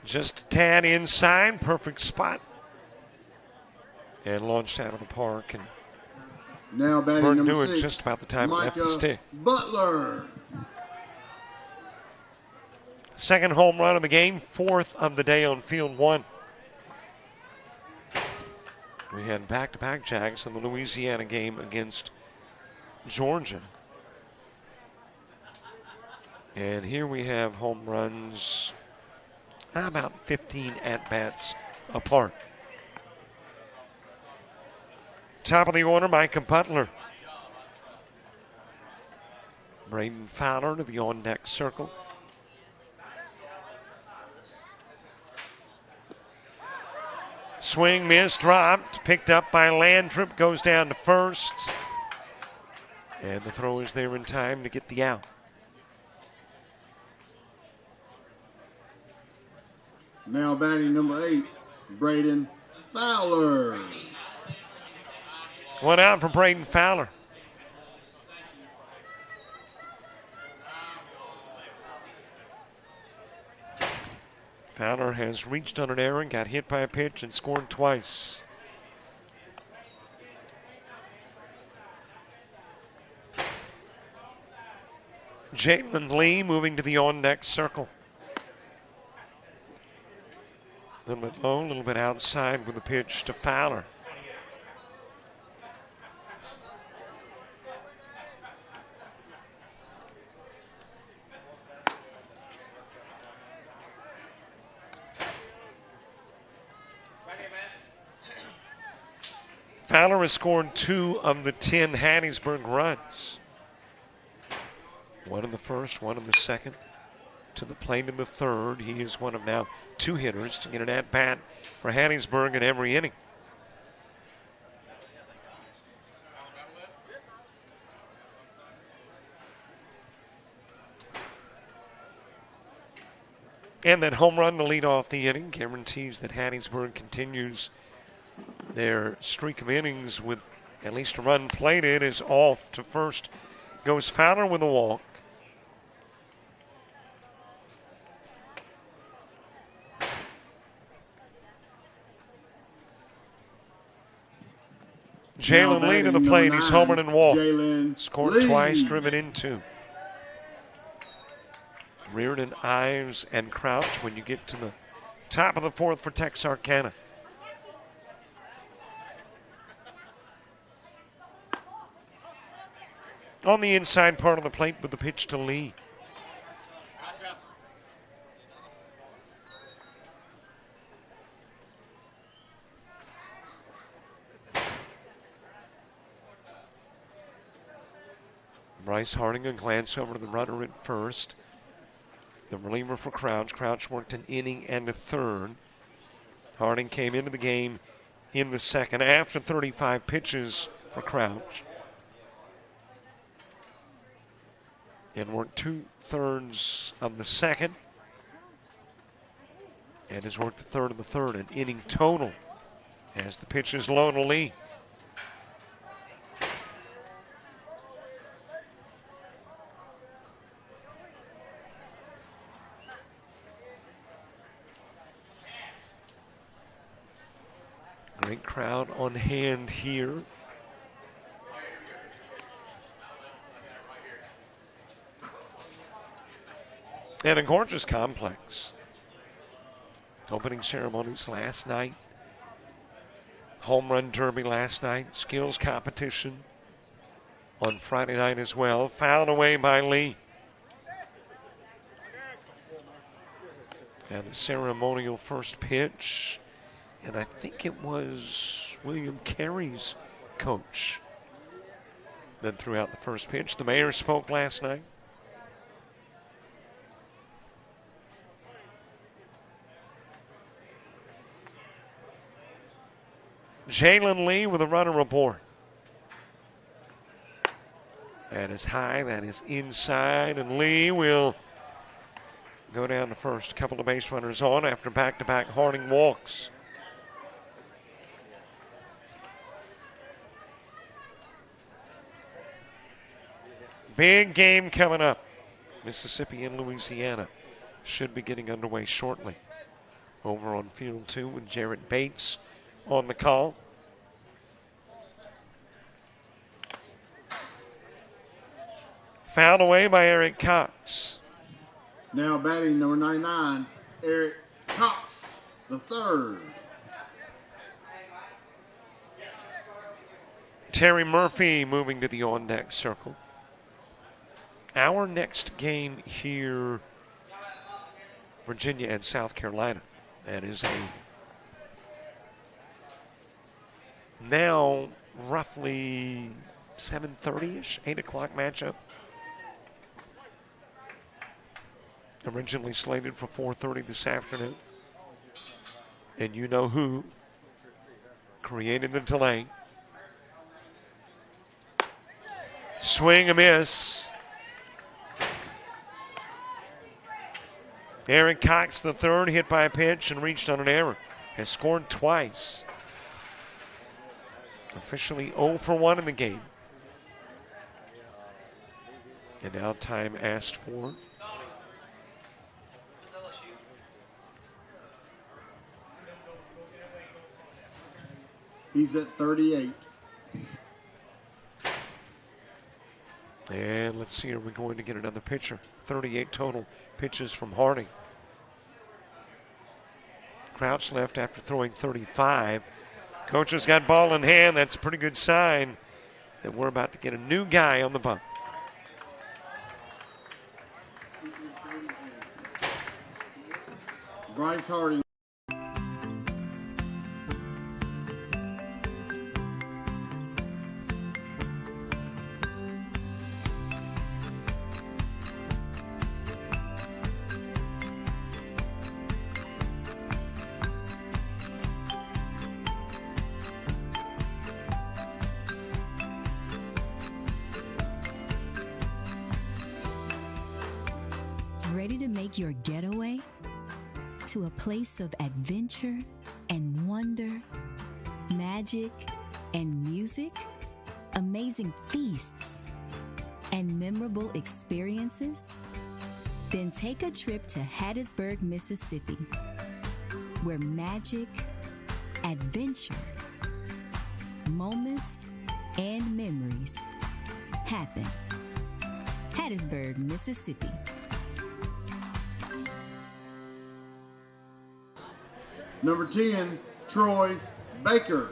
Speaker 2: Just a tad inside, perfect spot. And launched out of the park. And
Speaker 1: now batting
Speaker 2: Byrne
Speaker 1: number
Speaker 2: knew it
Speaker 1: 6,
Speaker 2: just about the time it left the
Speaker 1: Micah
Speaker 2: stick.
Speaker 1: Butler.
Speaker 2: Second home run of the game, 4th of the day on field 1. We had back-to-back Jags in the Louisiana game against Georgia. And here we have home runs about 15 at-bats apart. Top of the order, Micah Butler. Braden Fowler to the on-deck circle. Swing, miss, dropped, picked up by Landrip, goes down to first. And the throw is there in time to get the out.
Speaker 1: Now batting number 8, Braden Fowler.
Speaker 2: One out for Braden Fowler. Fowler has reached on an error, got hit by a pitch, and scored twice. Jalen Lee moving to the on-deck circle. A little bit low, a little bit outside with a pitch to Fowler. Fowler has scored 2 of the 10 Hattiesburg runs. 1 in the first, 1 in the second. To the plate in the third. He is one of now 2 hitters to get an at-bat for Hattiesburg in every inning. And that home run to lead off the inning guarantees that Hattiesburg continues their streak of innings with at least a run plated. Is off to first. Goes Fowler with a walk. Jalen Lee to the plate. He's homered and walked. Scored twice, driven in 2. Reardon, Ives, and Crouch when you get to the top of the 4th for Texarkana. On the inside part of the plate with the pitch to Lee. Bryce Harding, a glance over to the runner at first. The reliever for Crouch. Crouch worked an inning and a third. Harding came into the game in the second after 35 pitches for Crouch. And worked 2/3 of the second. And has worked the third of the third, an inning total as the pitch is low to Lee. Great crowd on hand here. And a gorgeous complex. Opening ceremonies last night. Home run derby last night. Skills competition on Friday night as well. Fouled away by Lee. And the ceremonial first pitch. And I think it was William Carey's coach then threw out the first pitch. The mayor spoke last night. Jalen Lee with a runner report. That is high, that is inside, and Lee will go down to first. A couple of base runners on after back-to-back Harding walks. Big game coming up. Mississippi and Louisiana should be getting underway shortly. Over on field 2 with Jarrett Bates on the call. Fouled away by Eric Cox.
Speaker 1: Now batting number 99, Eric Cox, the third.
Speaker 2: Terry Murphy moving to the on-deck circle. Our next game here, Virginia and South Carolina. That is a now roughly 7:30-ish, 8 o'clock matchup. Originally slated for 4:30 this afternoon. And you know who created the delay. Swing a miss. Eric Cox, the third, hit by a pitch and reached on an error. Has scored twice. Officially 0 for 1 in the game. And now time asked for.
Speaker 1: He's at 38.
Speaker 2: And let's see, are we going to get another pitcher? 38 total pitches from Harding. Crouch left after throwing 35. Coach has got ball in hand. That's a pretty good sign that we're about to get a new guy on the bump.
Speaker 1: Bryce Harding.
Speaker 3: Ready to make your getaway to a place of adventure and wonder, magic and music, amazing feasts and memorable experiences? Then take a trip to Hattiesburg, Mississippi, where magic, adventure, moments, and memories happen. Hattiesburg, Mississippi.
Speaker 1: Number 10, Troy Baker.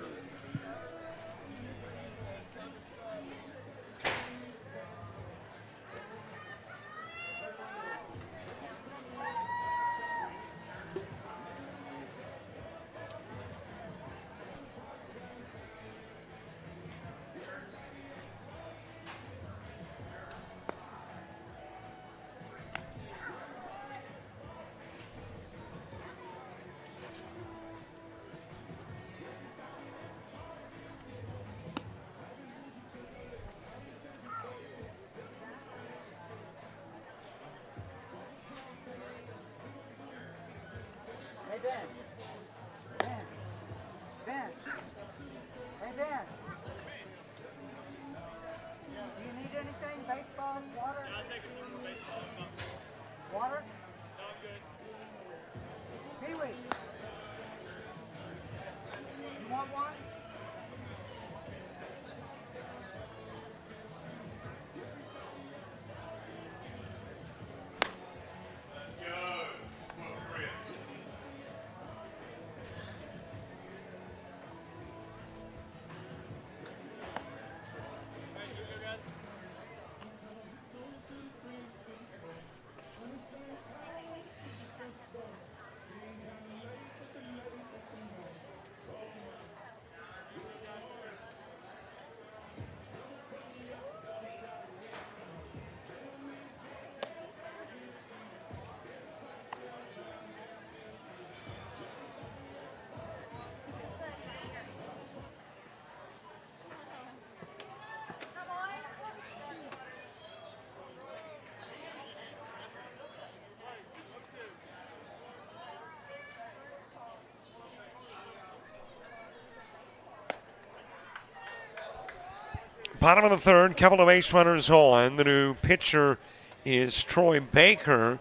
Speaker 2: Bottom of the third, couple of base runners on. The new pitcher is Troy Baker.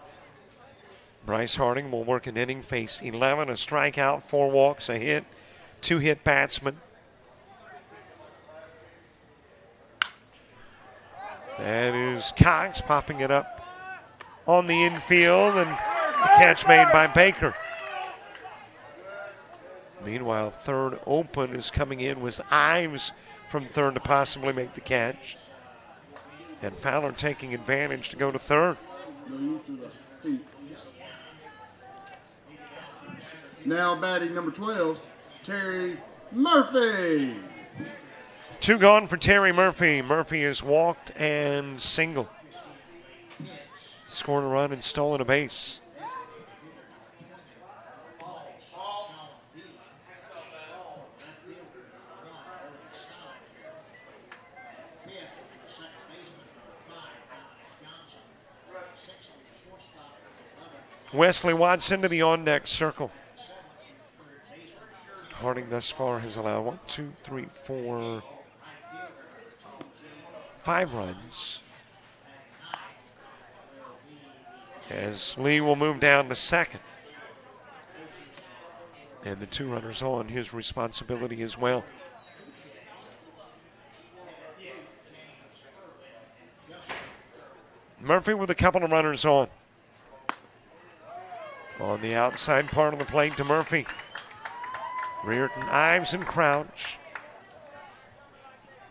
Speaker 2: Bryce Harding will work an inning, face 11, a strikeout, 4 walks, a hit, 2 hit batsmen. That is Cox popping it up on the infield, and the catch made by Baker. Meanwhile, third open is coming in was Ives from third to possibly make the catch. And Fowler taking advantage to go to third.
Speaker 1: Now batting number 12, Terry Murphy.
Speaker 2: 2 gone for Terry Murphy. Murphy has walked and singled. Scored a run and stolen a base. Wesley Watson to the on-deck circle. Harding thus far has allowed 5 runs. As Lee will move down to second. And the 2 runners on, his responsibility as well. Murphy with a couple of runners on. On the outside part of the plate to Murphy. Reardon, Ives, and Crouch.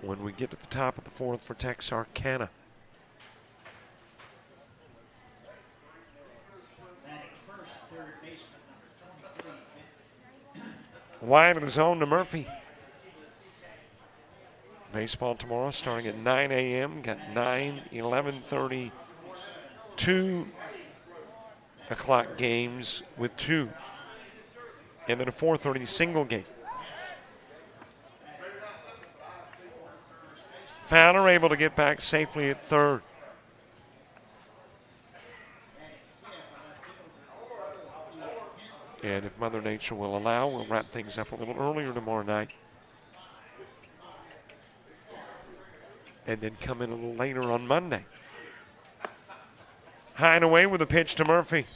Speaker 2: When we get to the top of the 4th for Texarkana. Wide of the zone to Murphy. Baseball tomorrow starting at 9 a.m. Got 9, 11:30, 2 o'clock games with 2. And then a 4:30 single game. Fowler able to get back safely at third. And if Mother Nature will allow, we'll wrap things up a little earlier tomorrow night. And then come in a little later on Monday. High and away with a pitch to Murphy.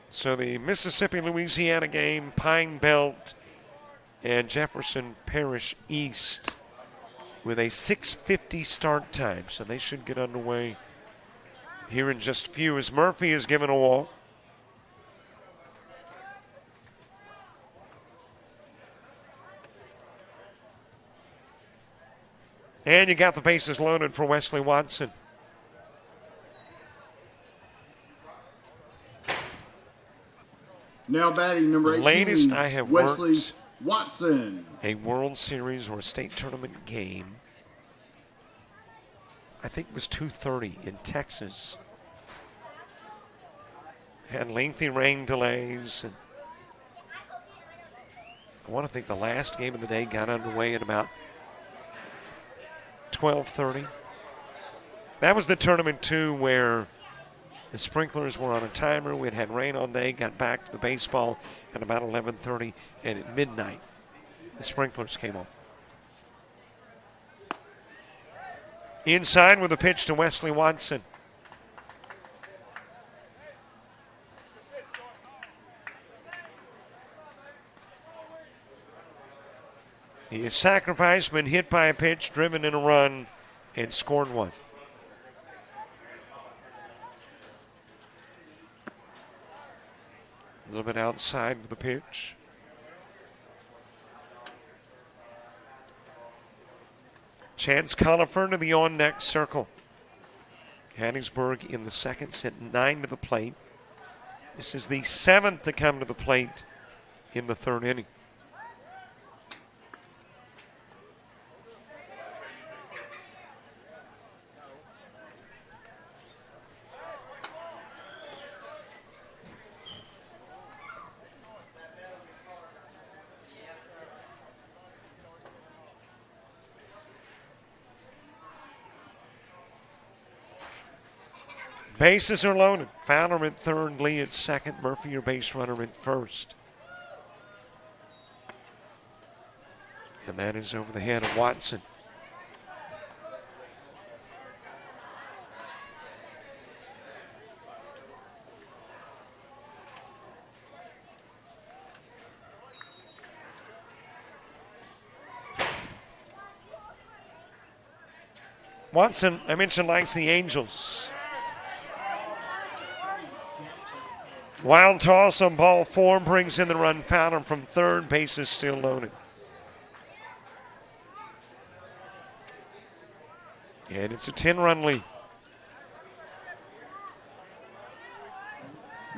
Speaker 2: So the Mississippi-Louisiana game, Pine Belt and Jefferson Parish East with a 6:50 start time. So they should get underway here in just a few as Murphy is given a walk. And you got the bases loaded for Wesley Watson.
Speaker 1: Now batting number 18,
Speaker 2: Latest I have
Speaker 1: Wesley
Speaker 2: worked
Speaker 1: Watson.
Speaker 2: a World Series or a state tournament game, I think it was 2:30 in Texas. Had lengthy rain delays. And I want to think the last game of the day got underway at about 12:30. That was the tournament, too, where the sprinklers were on a timer. We had rain all day, got back to the baseball at about 11:30, and at midnight, the sprinklers came on. Inside with a pitch to Wesley Watson. He is sacrificed, been hit by a pitch, driven in a run, and scored one. A little bit outside with the pitch. Chance Conifer to the on-deck circle. Hattiesburg in the second, sent 9 to the plate. This is the 7th to come to the plate in the 3rd inning. Bases are loaded. Fowler at third, Lee at second, Murphy your base runner at first. And that is over the head of Watson. Watson, I mentioned, likes the Angels. Wild toss on ball 4 brings in the run. Fowler from third, bases still loaded. And it's a 10-run lead.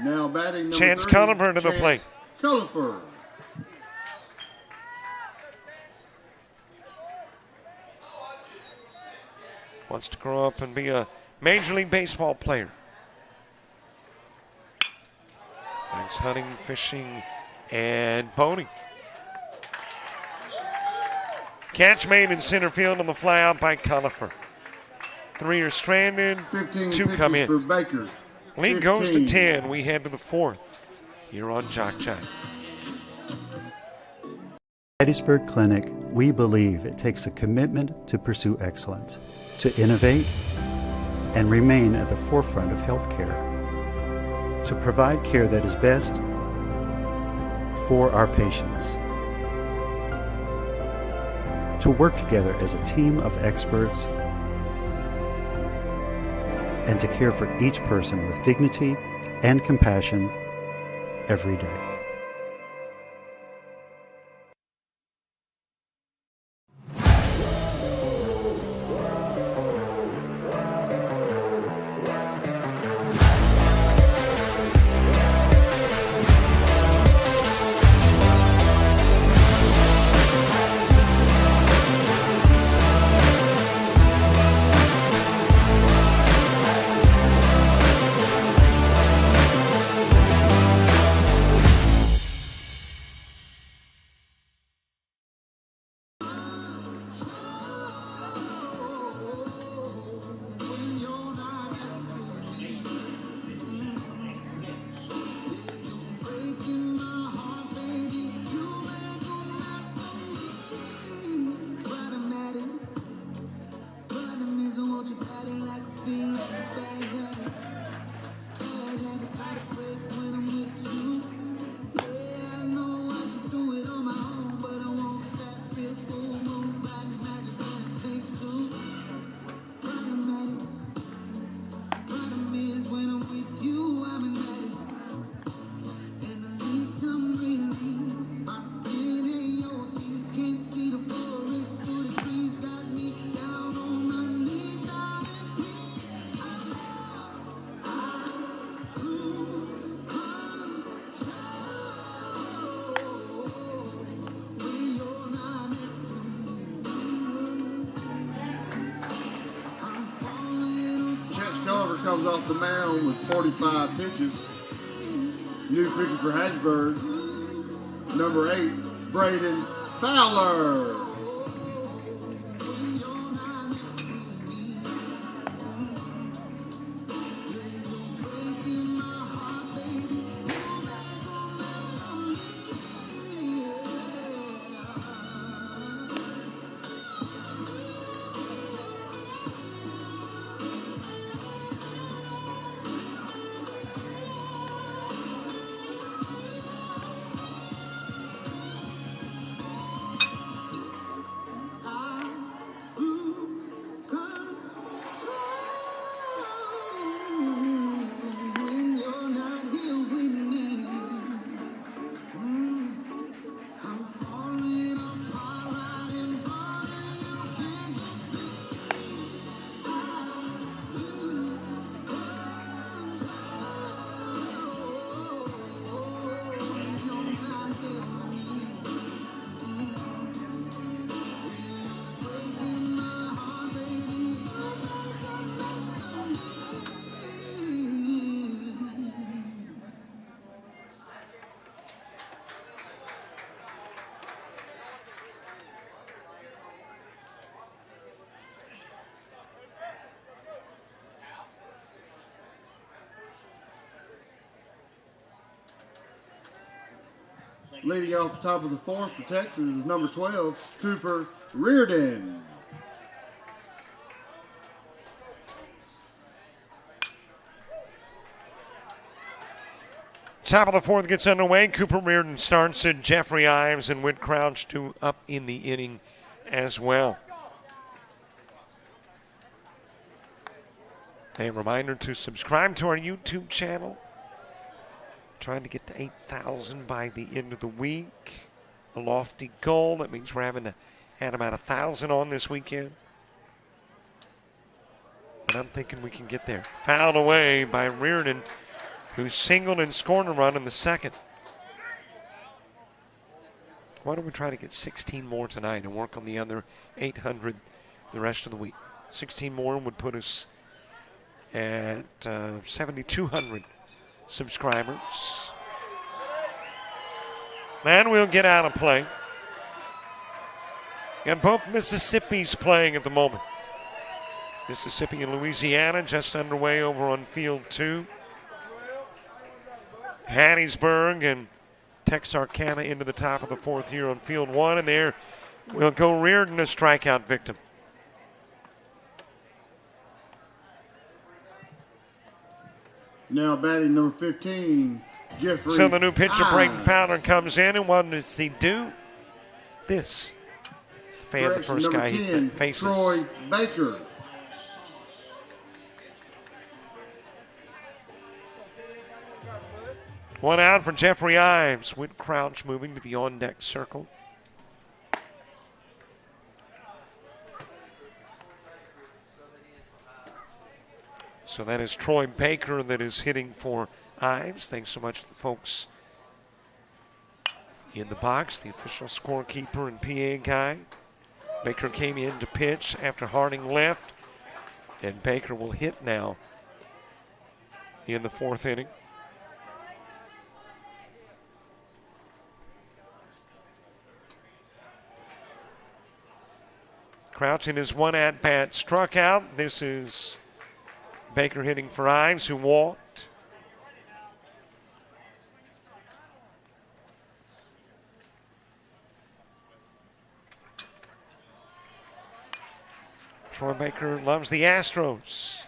Speaker 1: Now batting number
Speaker 2: Chance
Speaker 1: 3,
Speaker 2: Culliver to the
Speaker 1: Chance
Speaker 2: plate.
Speaker 1: Culliver.
Speaker 2: Wants to grow up and be a Major League Baseball player. Likes hunting, fishing, and boating. Catch made in center field on the fly out by Culliver. 3 are stranded, 2 come in.
Speaker 1: For Baker.
Speaker 2: Lead goes to
Speaker 1: 15.
Speaker 2: 10. We head to the 4th here on JockJive.
Speaker 4: Hattiesburg Clinic, we believe it takes a commitment to pursue excellence, to innovate and remain at the forefront of healthcare, to provide care that is best for our patients, to work together as a team of experts, and to care for each person with dignity and compassion every day.
Speaker 1: Comes off the mound with 45 pitches. New pitcher for Hattiesburg, number 8, Braden Fowler. Leading off the top of the fourth for Texas is number 12, Cooper Reardon.
Speaker 2: Top of the fourth gets underway. Cooper Reardon starts it. Jeffrey Ives and Whit Crouch up in the inning as well. A reminder to subscribe to our YouTube channel. Trying to get to 8,000 by the end of the week. A lofty goal. That means we're having to add about 1,000 on this weekend. But I'm thinking we can get there. Fouled away by Reardon, who singled and scored a run in the second. Why don't we try to get 16 more tonight and work on the other 800 the rest of the week? 16 more would put us at 7,200 subscribers. And we'll get out of play. And both Mississippi's playing at the moment. Mississippi and Louisiana just underway over on field 2. Hattiesburg and Texarkana into the top of the fourth here on field 1. And there will go Reardon, a strikeout victim.
Speaker 1: Now batting number 15, Jeffrey.
Speaker 2: So the new pitcher, Braden Fowler, comes in, and what does he do? This. Fan, the first guy 10, he faces.
Speaker 1: Troy Baker.
Speaker 2: One out for Jeffrey Ives. Whit Crouch moving to the on-deck circle. So that is Troy Baker that is hitting for Ives. Thanks so much to the folks in the box, the official scorekeeper and PA guy. Baker came in to pitch after Harding left, and Baker will hit now in the fourth inning. Crouch in his one at-bat struck out. This is Baker hitting for Ives, who walked. Troy Baker loves the Astros.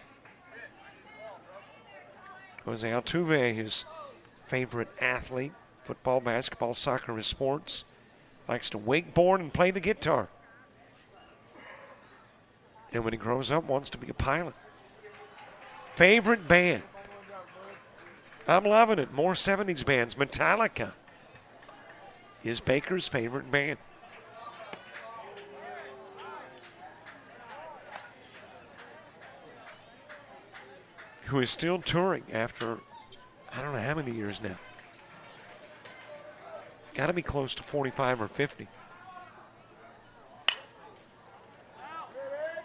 Speaker 2: Jose Altuve, his favorite athlete, football, basketball, soccer, his sports, likes to wakeboard and play the guitar. And when he grows up, wants to be a pilot. Favorite band. I'm loving it. More 70s bands. Metallica is Baker's favorite band. Who is still touring after, I don't know how many years now. Got to be close to 45 or 50.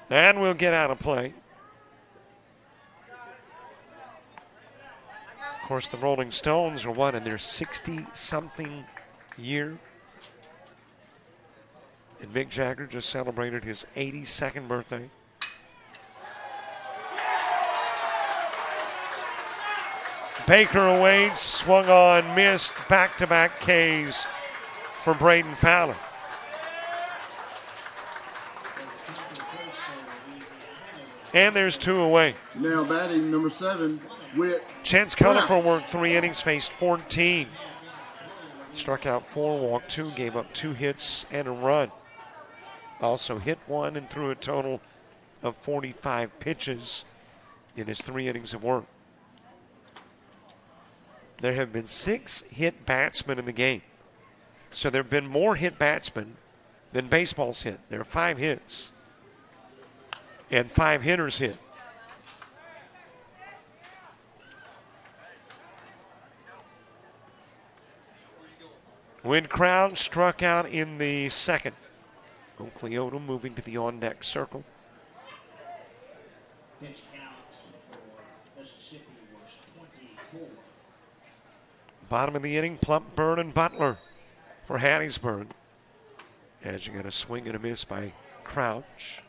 Speaker 2: And we'll get out of play. Of course, the Rolling Stones are what, in their 60-something year? And Mick Jagger just celebrated his 82nd birthday. Baker awaits, swung on, missed, back-to-back Ks for Braden Fowler. And there's two away.
Speaker 1: Now batting number 7, Whit.
Speaker 2: Chance Culliford worked 3 innings, faced 14. Struck out 4, walked 2, gave up 2 hits and a run. Also hit 1 and threw a total of 45 pitches in his 3 innings of work. There have been 6 hit batsmen in the game. So there have been more hit batsmen than baseball's hit. There are 5 hits. And 5 hitters hit. Whit Crouch struck out in the second. Oakleota moving to the on-deck circle. Bottom of the inning, Plump, Byrd, and Butler for Hattiesburg. As you got a swing and a miss by Crouch.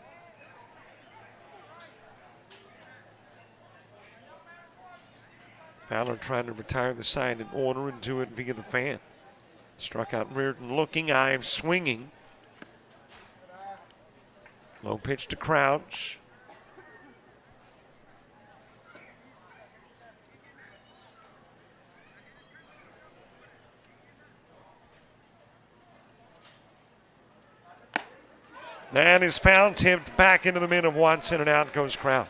Speaker 2: Fowler trying to retire the side in order and do it via the fan. Struck out Reardon looking, Ives swinging. Low pitch to Crouch. That is foul tipped back into the mid of Watson, and out goes Crouch.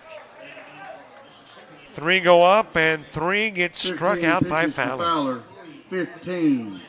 Speaker 2: 3 go up, and 3 get struck out by Fowler.
Speaker 1: 15.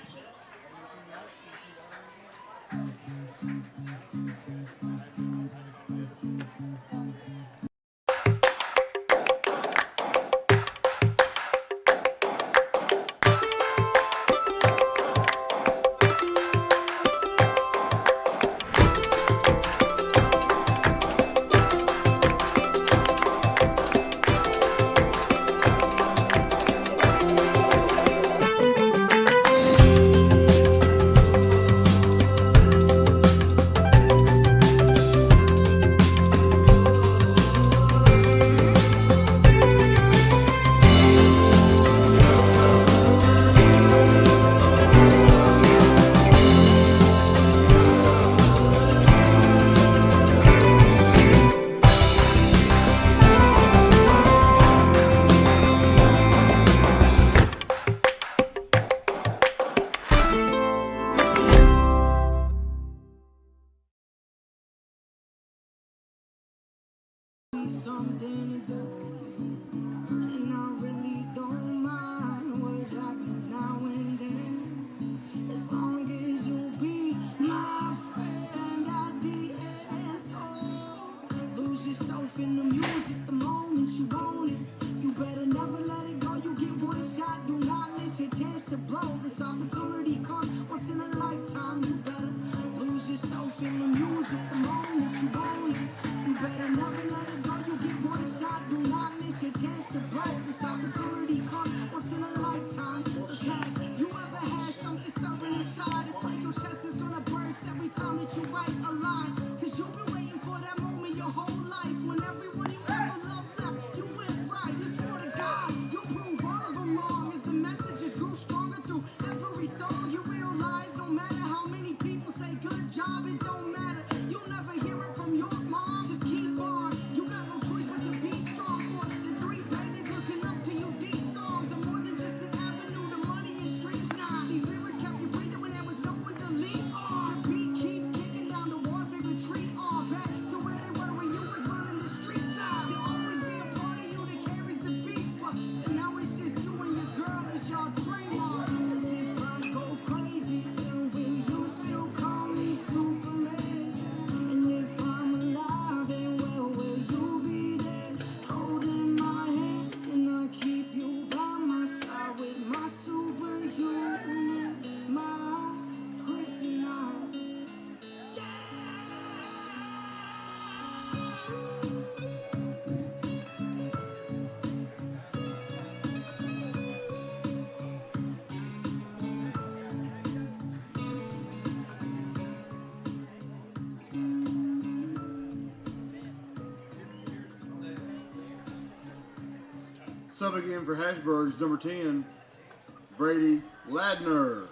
Speaker 1: Sub again for Hattiesburg's number 10, Brady Ladner.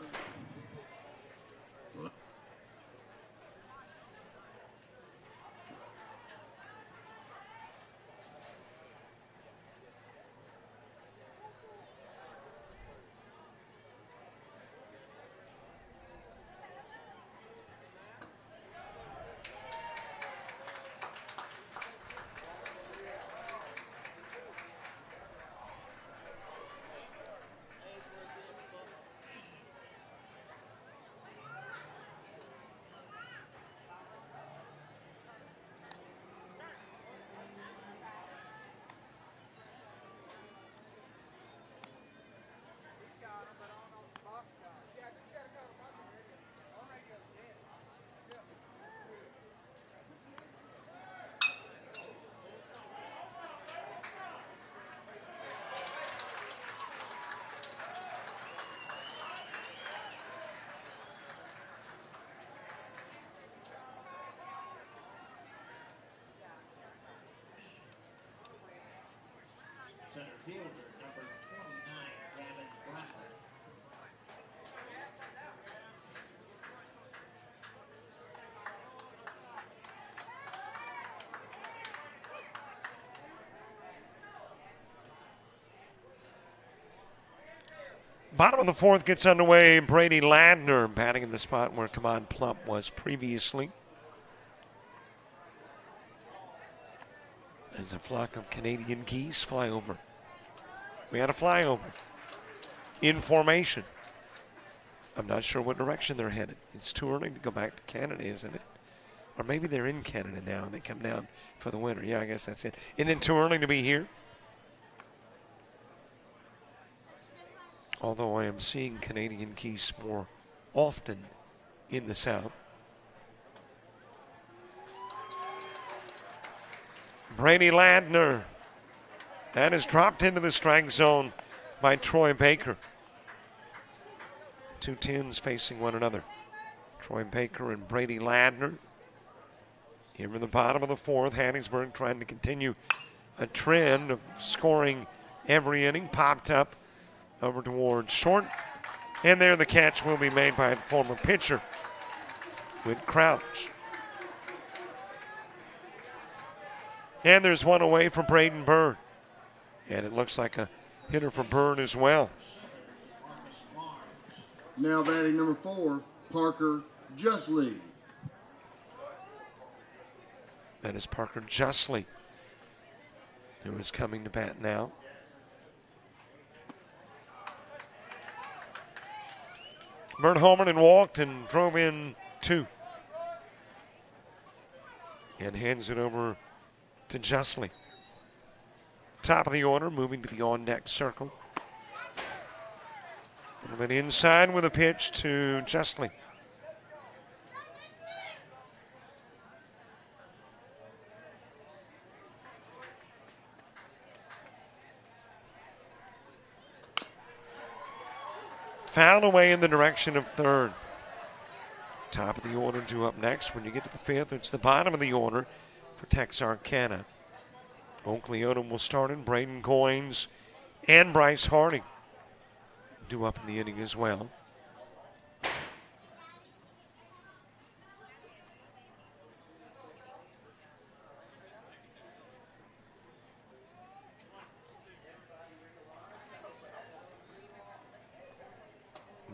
Speaker 2: Bottom of the fourth gets underway. Brady Ladner batting in the spot where Kamon Plump was previously. As a flock of Canadian geese fly over. We had a flyover in formation. I'm not sure what direction they're headed. It's too early to go back to Canada, isn't it? Or maybe they're in Canada now and they come down for the winter. Yeah, I guess that's it. Isn't it too early to be here? Although I am seeing Canadian geese more often in the south. Brady Ladner. That is dropped into the strike zone by Troy Baker. Two tins facing one another. Troy Baker and Brady Ladner. Here in the bottom of the fourth, Hattiesburg trying to continue a trend of scoring every inning. Popped up over towards short. And there the catch will be made by the former pitcher with Crouch. And there's one away from Braden Bird. And it looks like a hitter for Bird as well.
Speaker 1: Now batting number 4, Parker Justly.
Speaker 2: That is Parker Justly, who is coming to bat now. Bird homered and walked and drove in 2. And hands it over to Justly. Top of the order, moving to the on-deck circle. A little bit inside with a pitch to Justly. Foul away in the direction of third. Top of the order due up next. When you get to the fifth, it's the bottom of the order for Texarkana. Oak Leota will start in. Braden Goins and Bryce Harding due up in the inning as well.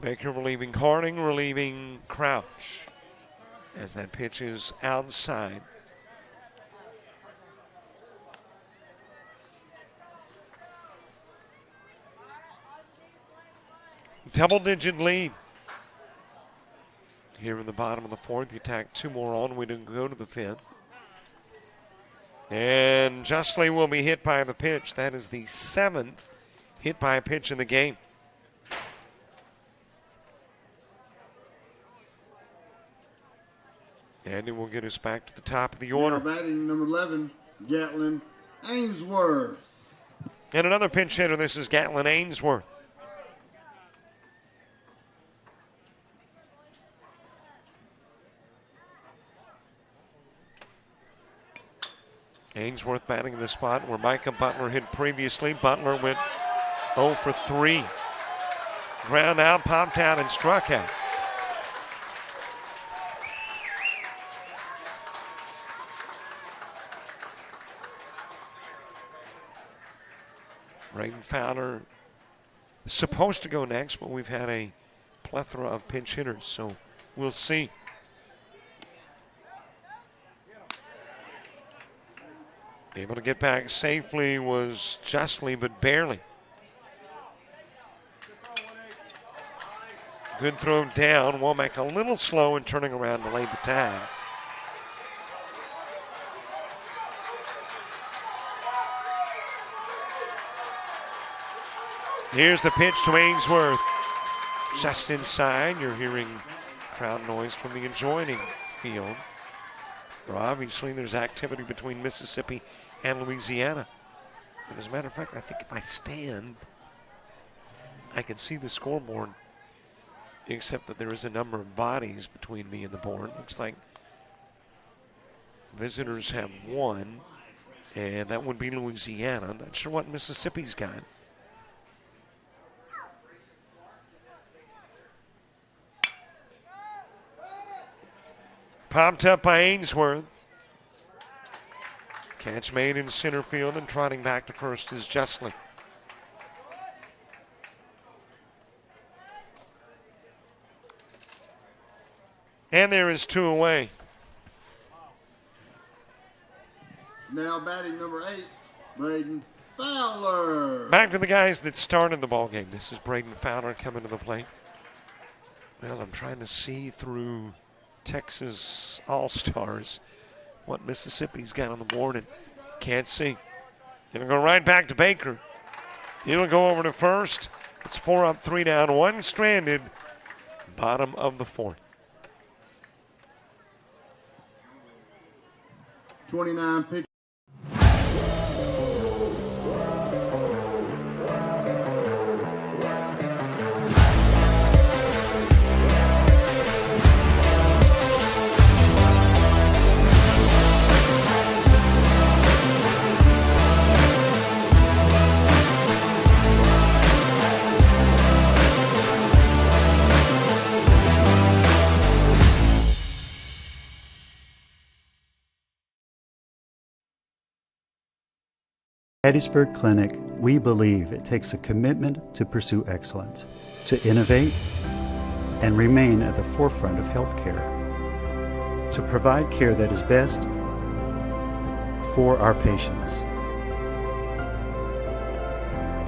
Speaker 2: Baker relieving Harding, relieving Crouch as that pitch is outside. Double-digit lead. Here in the bottom of the fourth, you tack 2 more on. We didn't go to the fifth. And Justly will be hit by the pitch. That is the 7th hit by a pitch in the game. And it will get us back to the top of the order.
Speaker 1: Now batting number 11, Gatlin Ainsworth.
Speaker 2: And another pinch hitter. This is Gatlin Ainsworth. Ainsworth batting in the spot where Micah Butler hit previously. Butler went 0 for 3. Ground out, popped out, and struck out. Braden Fowler is supposed to go next, but we've had a plethora of pinch hitters, so we'll see. Able to get back safely was Justly, but barely. Good throw down. Womack a little slow in turning around to lay the tag. Here's the pitch to Ainsworth. Just inside. You're hearing crowd noise from the adjoining field. Well, obviously, there's activity between Mississippi and Louisiana. And as a matter of fact, I think if I stand, I can see the scoreboard, except that there is a number of bodies between me and the board. Looks like visitors have 1, and that would be Louisiana. I'm not sure what Mississippi's got. Popped up by Ainsworth. Catch made in center field, and trotting back to first is Justly. And there is 2 away.
Speaker 1: Now batting number 8, Braden Fowler.
Speaker 2: Back to the guys that started the ball game. This is Braden Fowler coming to the plate. Well, I'm trying to see through Texas All-Stars what Mississippi's got on the board and can't see. Gonna go right back to Baker. He'll go over to first. It's 4 up, 3 down, 1 stranded. Bottom of the 4th.
Speaker 1: 29 pitch.
Speaker 4: Hattiesburg Clinic, we believe it takes a commitment to pursue excellence, to innovate and remain at the forefront of healthcare, to provide care that is best for our patients,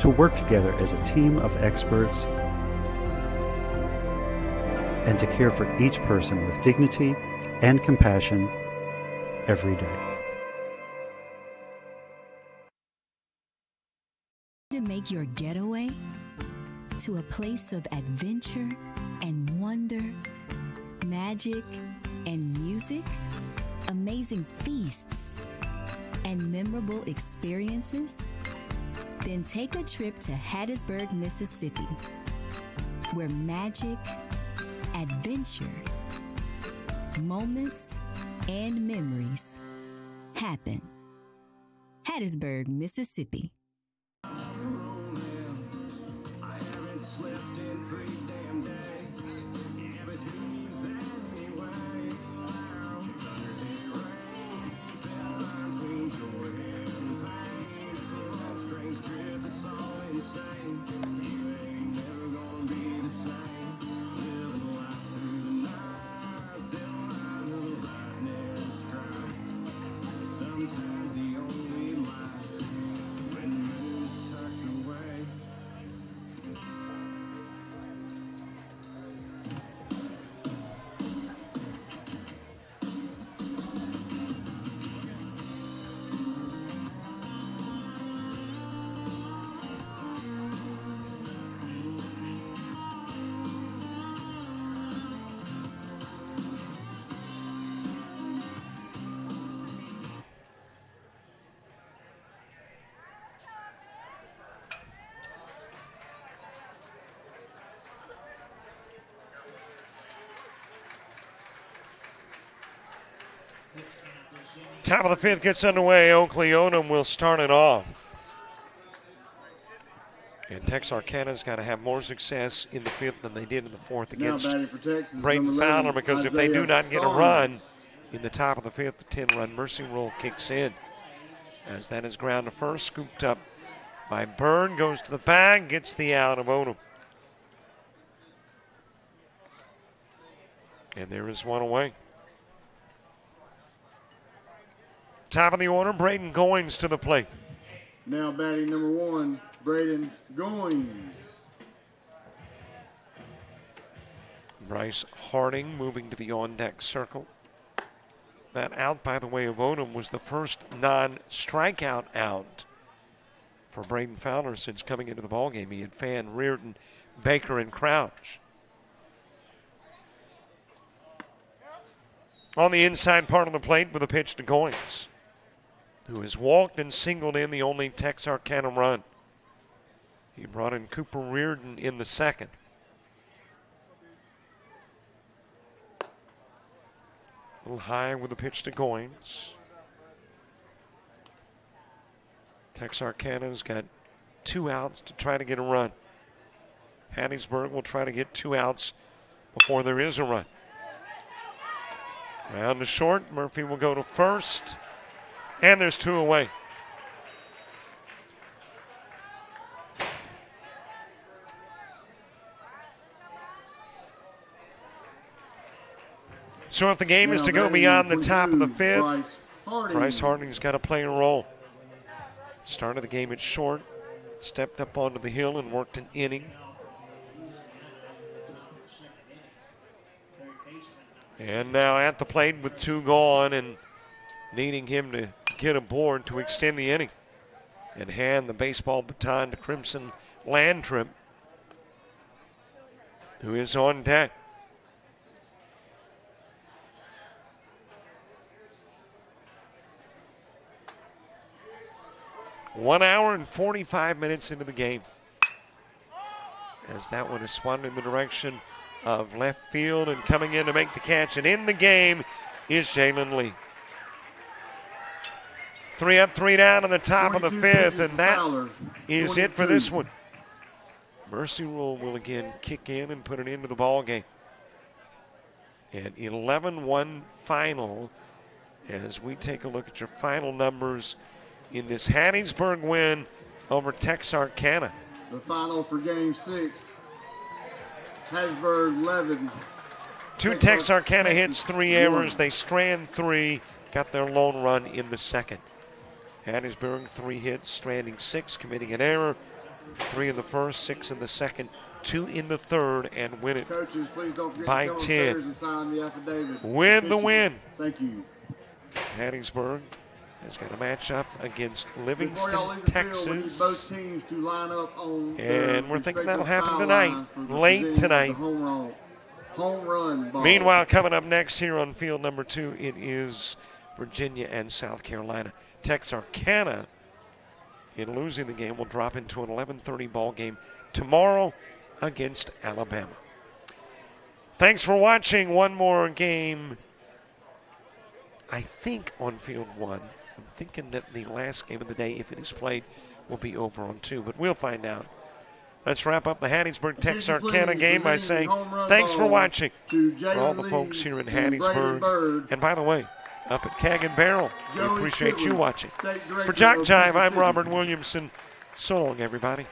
Speaker 4: to work together as a team of experts, and to care for each person with dignity and compassion every day.
Speaker 3: To make your getaway to a place of adventure and wonder, magic and music, amazing feasts and memorable experiences? Then take a trip to Hattiesburg, Mississippi, where magic, adventure, moments, and memories happen. Hattiesburg, Mississippi.
Speaker 2: Top of the 5th gets underway. Oak-Leonard will start it off. And Texarkana's got to have more success in the 5th than they did in the 4th against Braden Fowler, because if they do not get a run in the top of the 5th, the 10-run mercy rule kicks in. As that is ground to first, scooped up by Byrne, goes to the bag, gets the out of Odom. And there is 1 away. Top of the order, Braden Goins to the plate.
Speaker 1: Now batting number 1, Braden Goins.
Speaker 2: Bryce Harding moving to the on-deck circle. That out, by the way, of Odom was the first non-strikeout out for Braden Fowler since coming into the ballgame. He had Fan, Reardon, Baker, and Crouch. On the inside part of the plate with a pitch to Goins, who has walked and singled in the only Texarkana run. He brought in Cooper Reardon in the 2nd. A little high with a pitch to Goins. Texarkana's got 2 outs to try to get a run. Hattiesburg will try to get 2 outs before there is a run. Round to short, Murphy will go to first, and there's 2 away. So if the game is to go beyond the top of the fifth, Bryce Harding's got to play a role. Started the game at short, stepped up onto the hill and worked an inning. And now at the plate with 2 gone and needing him to get aboard to extend the inning and hand the baseball baton to Crimson Landtrip, who is on deck. One hour and 45 minutes into the game, as that one is swung in the direction of left field, and coming in to make the catch and in the game is Jalen Lee. 3 up, 3 down in the top of the fifth, and that is it for this one. Mercy Rule will again kick in and put it into the ball game. An 11-1 final as we take a look at your final numbers in this Hattiesburg win over Texarkana.
Speaker 1: The final for Game 6. Hattiesburg 11.
Speaker 2: 2 Texarkana hits, 3 errors. They strand 3, got their lone run in the second. Hattiesburg 3 hits, stranding 6, committing an error. 3 in the first, 6 in the second, 2 in the third, and win it
Speaker 1: Coaches, please don't forget
Speaker 2: by
Speaker 1: to
Speaker 2: 10.
Speaker 1: and sign the affidavit.
Speaker 2: With the win.
Speaker 1: Thank you.
Speaker 2: Hattiesburg has got a matchup against
Speaker 1: Before y'all
Speaker 2: Livingston,
Speaker 1: leave the field, we need both
Speaker 2: Texas.
Speaker 1: teams to line up on
Speaker 2: And we're thinking that'll happen
Speaker 1: foul
Speaker 2: tonight,
Speaker 1: line for the
Speaker 2: late
Speaker 1: position of the
Speaker 2: tonight.
Speaker 1: Home run ball.
Speaker 2: Meanwhile, coming up next here on field number 2, it is Virginia and South Carolina. Texarkana, in losing the game, will drop into an 11:30 ball game tomorrow against Alabama. Thanks for watching. One more game, I think, on field 1. I'm thinking that the last game of the day, if it is played, will be over on 2, but we'll find out. Let's wrap up the Hattiesburg-Texarkana game by saying thanks for watching for all the folks here in Hattiesburg. And by the way, up at Keg and Barrel, we appreciate you watching. For JockJive, I'm Robert Williamson. So long, everybody.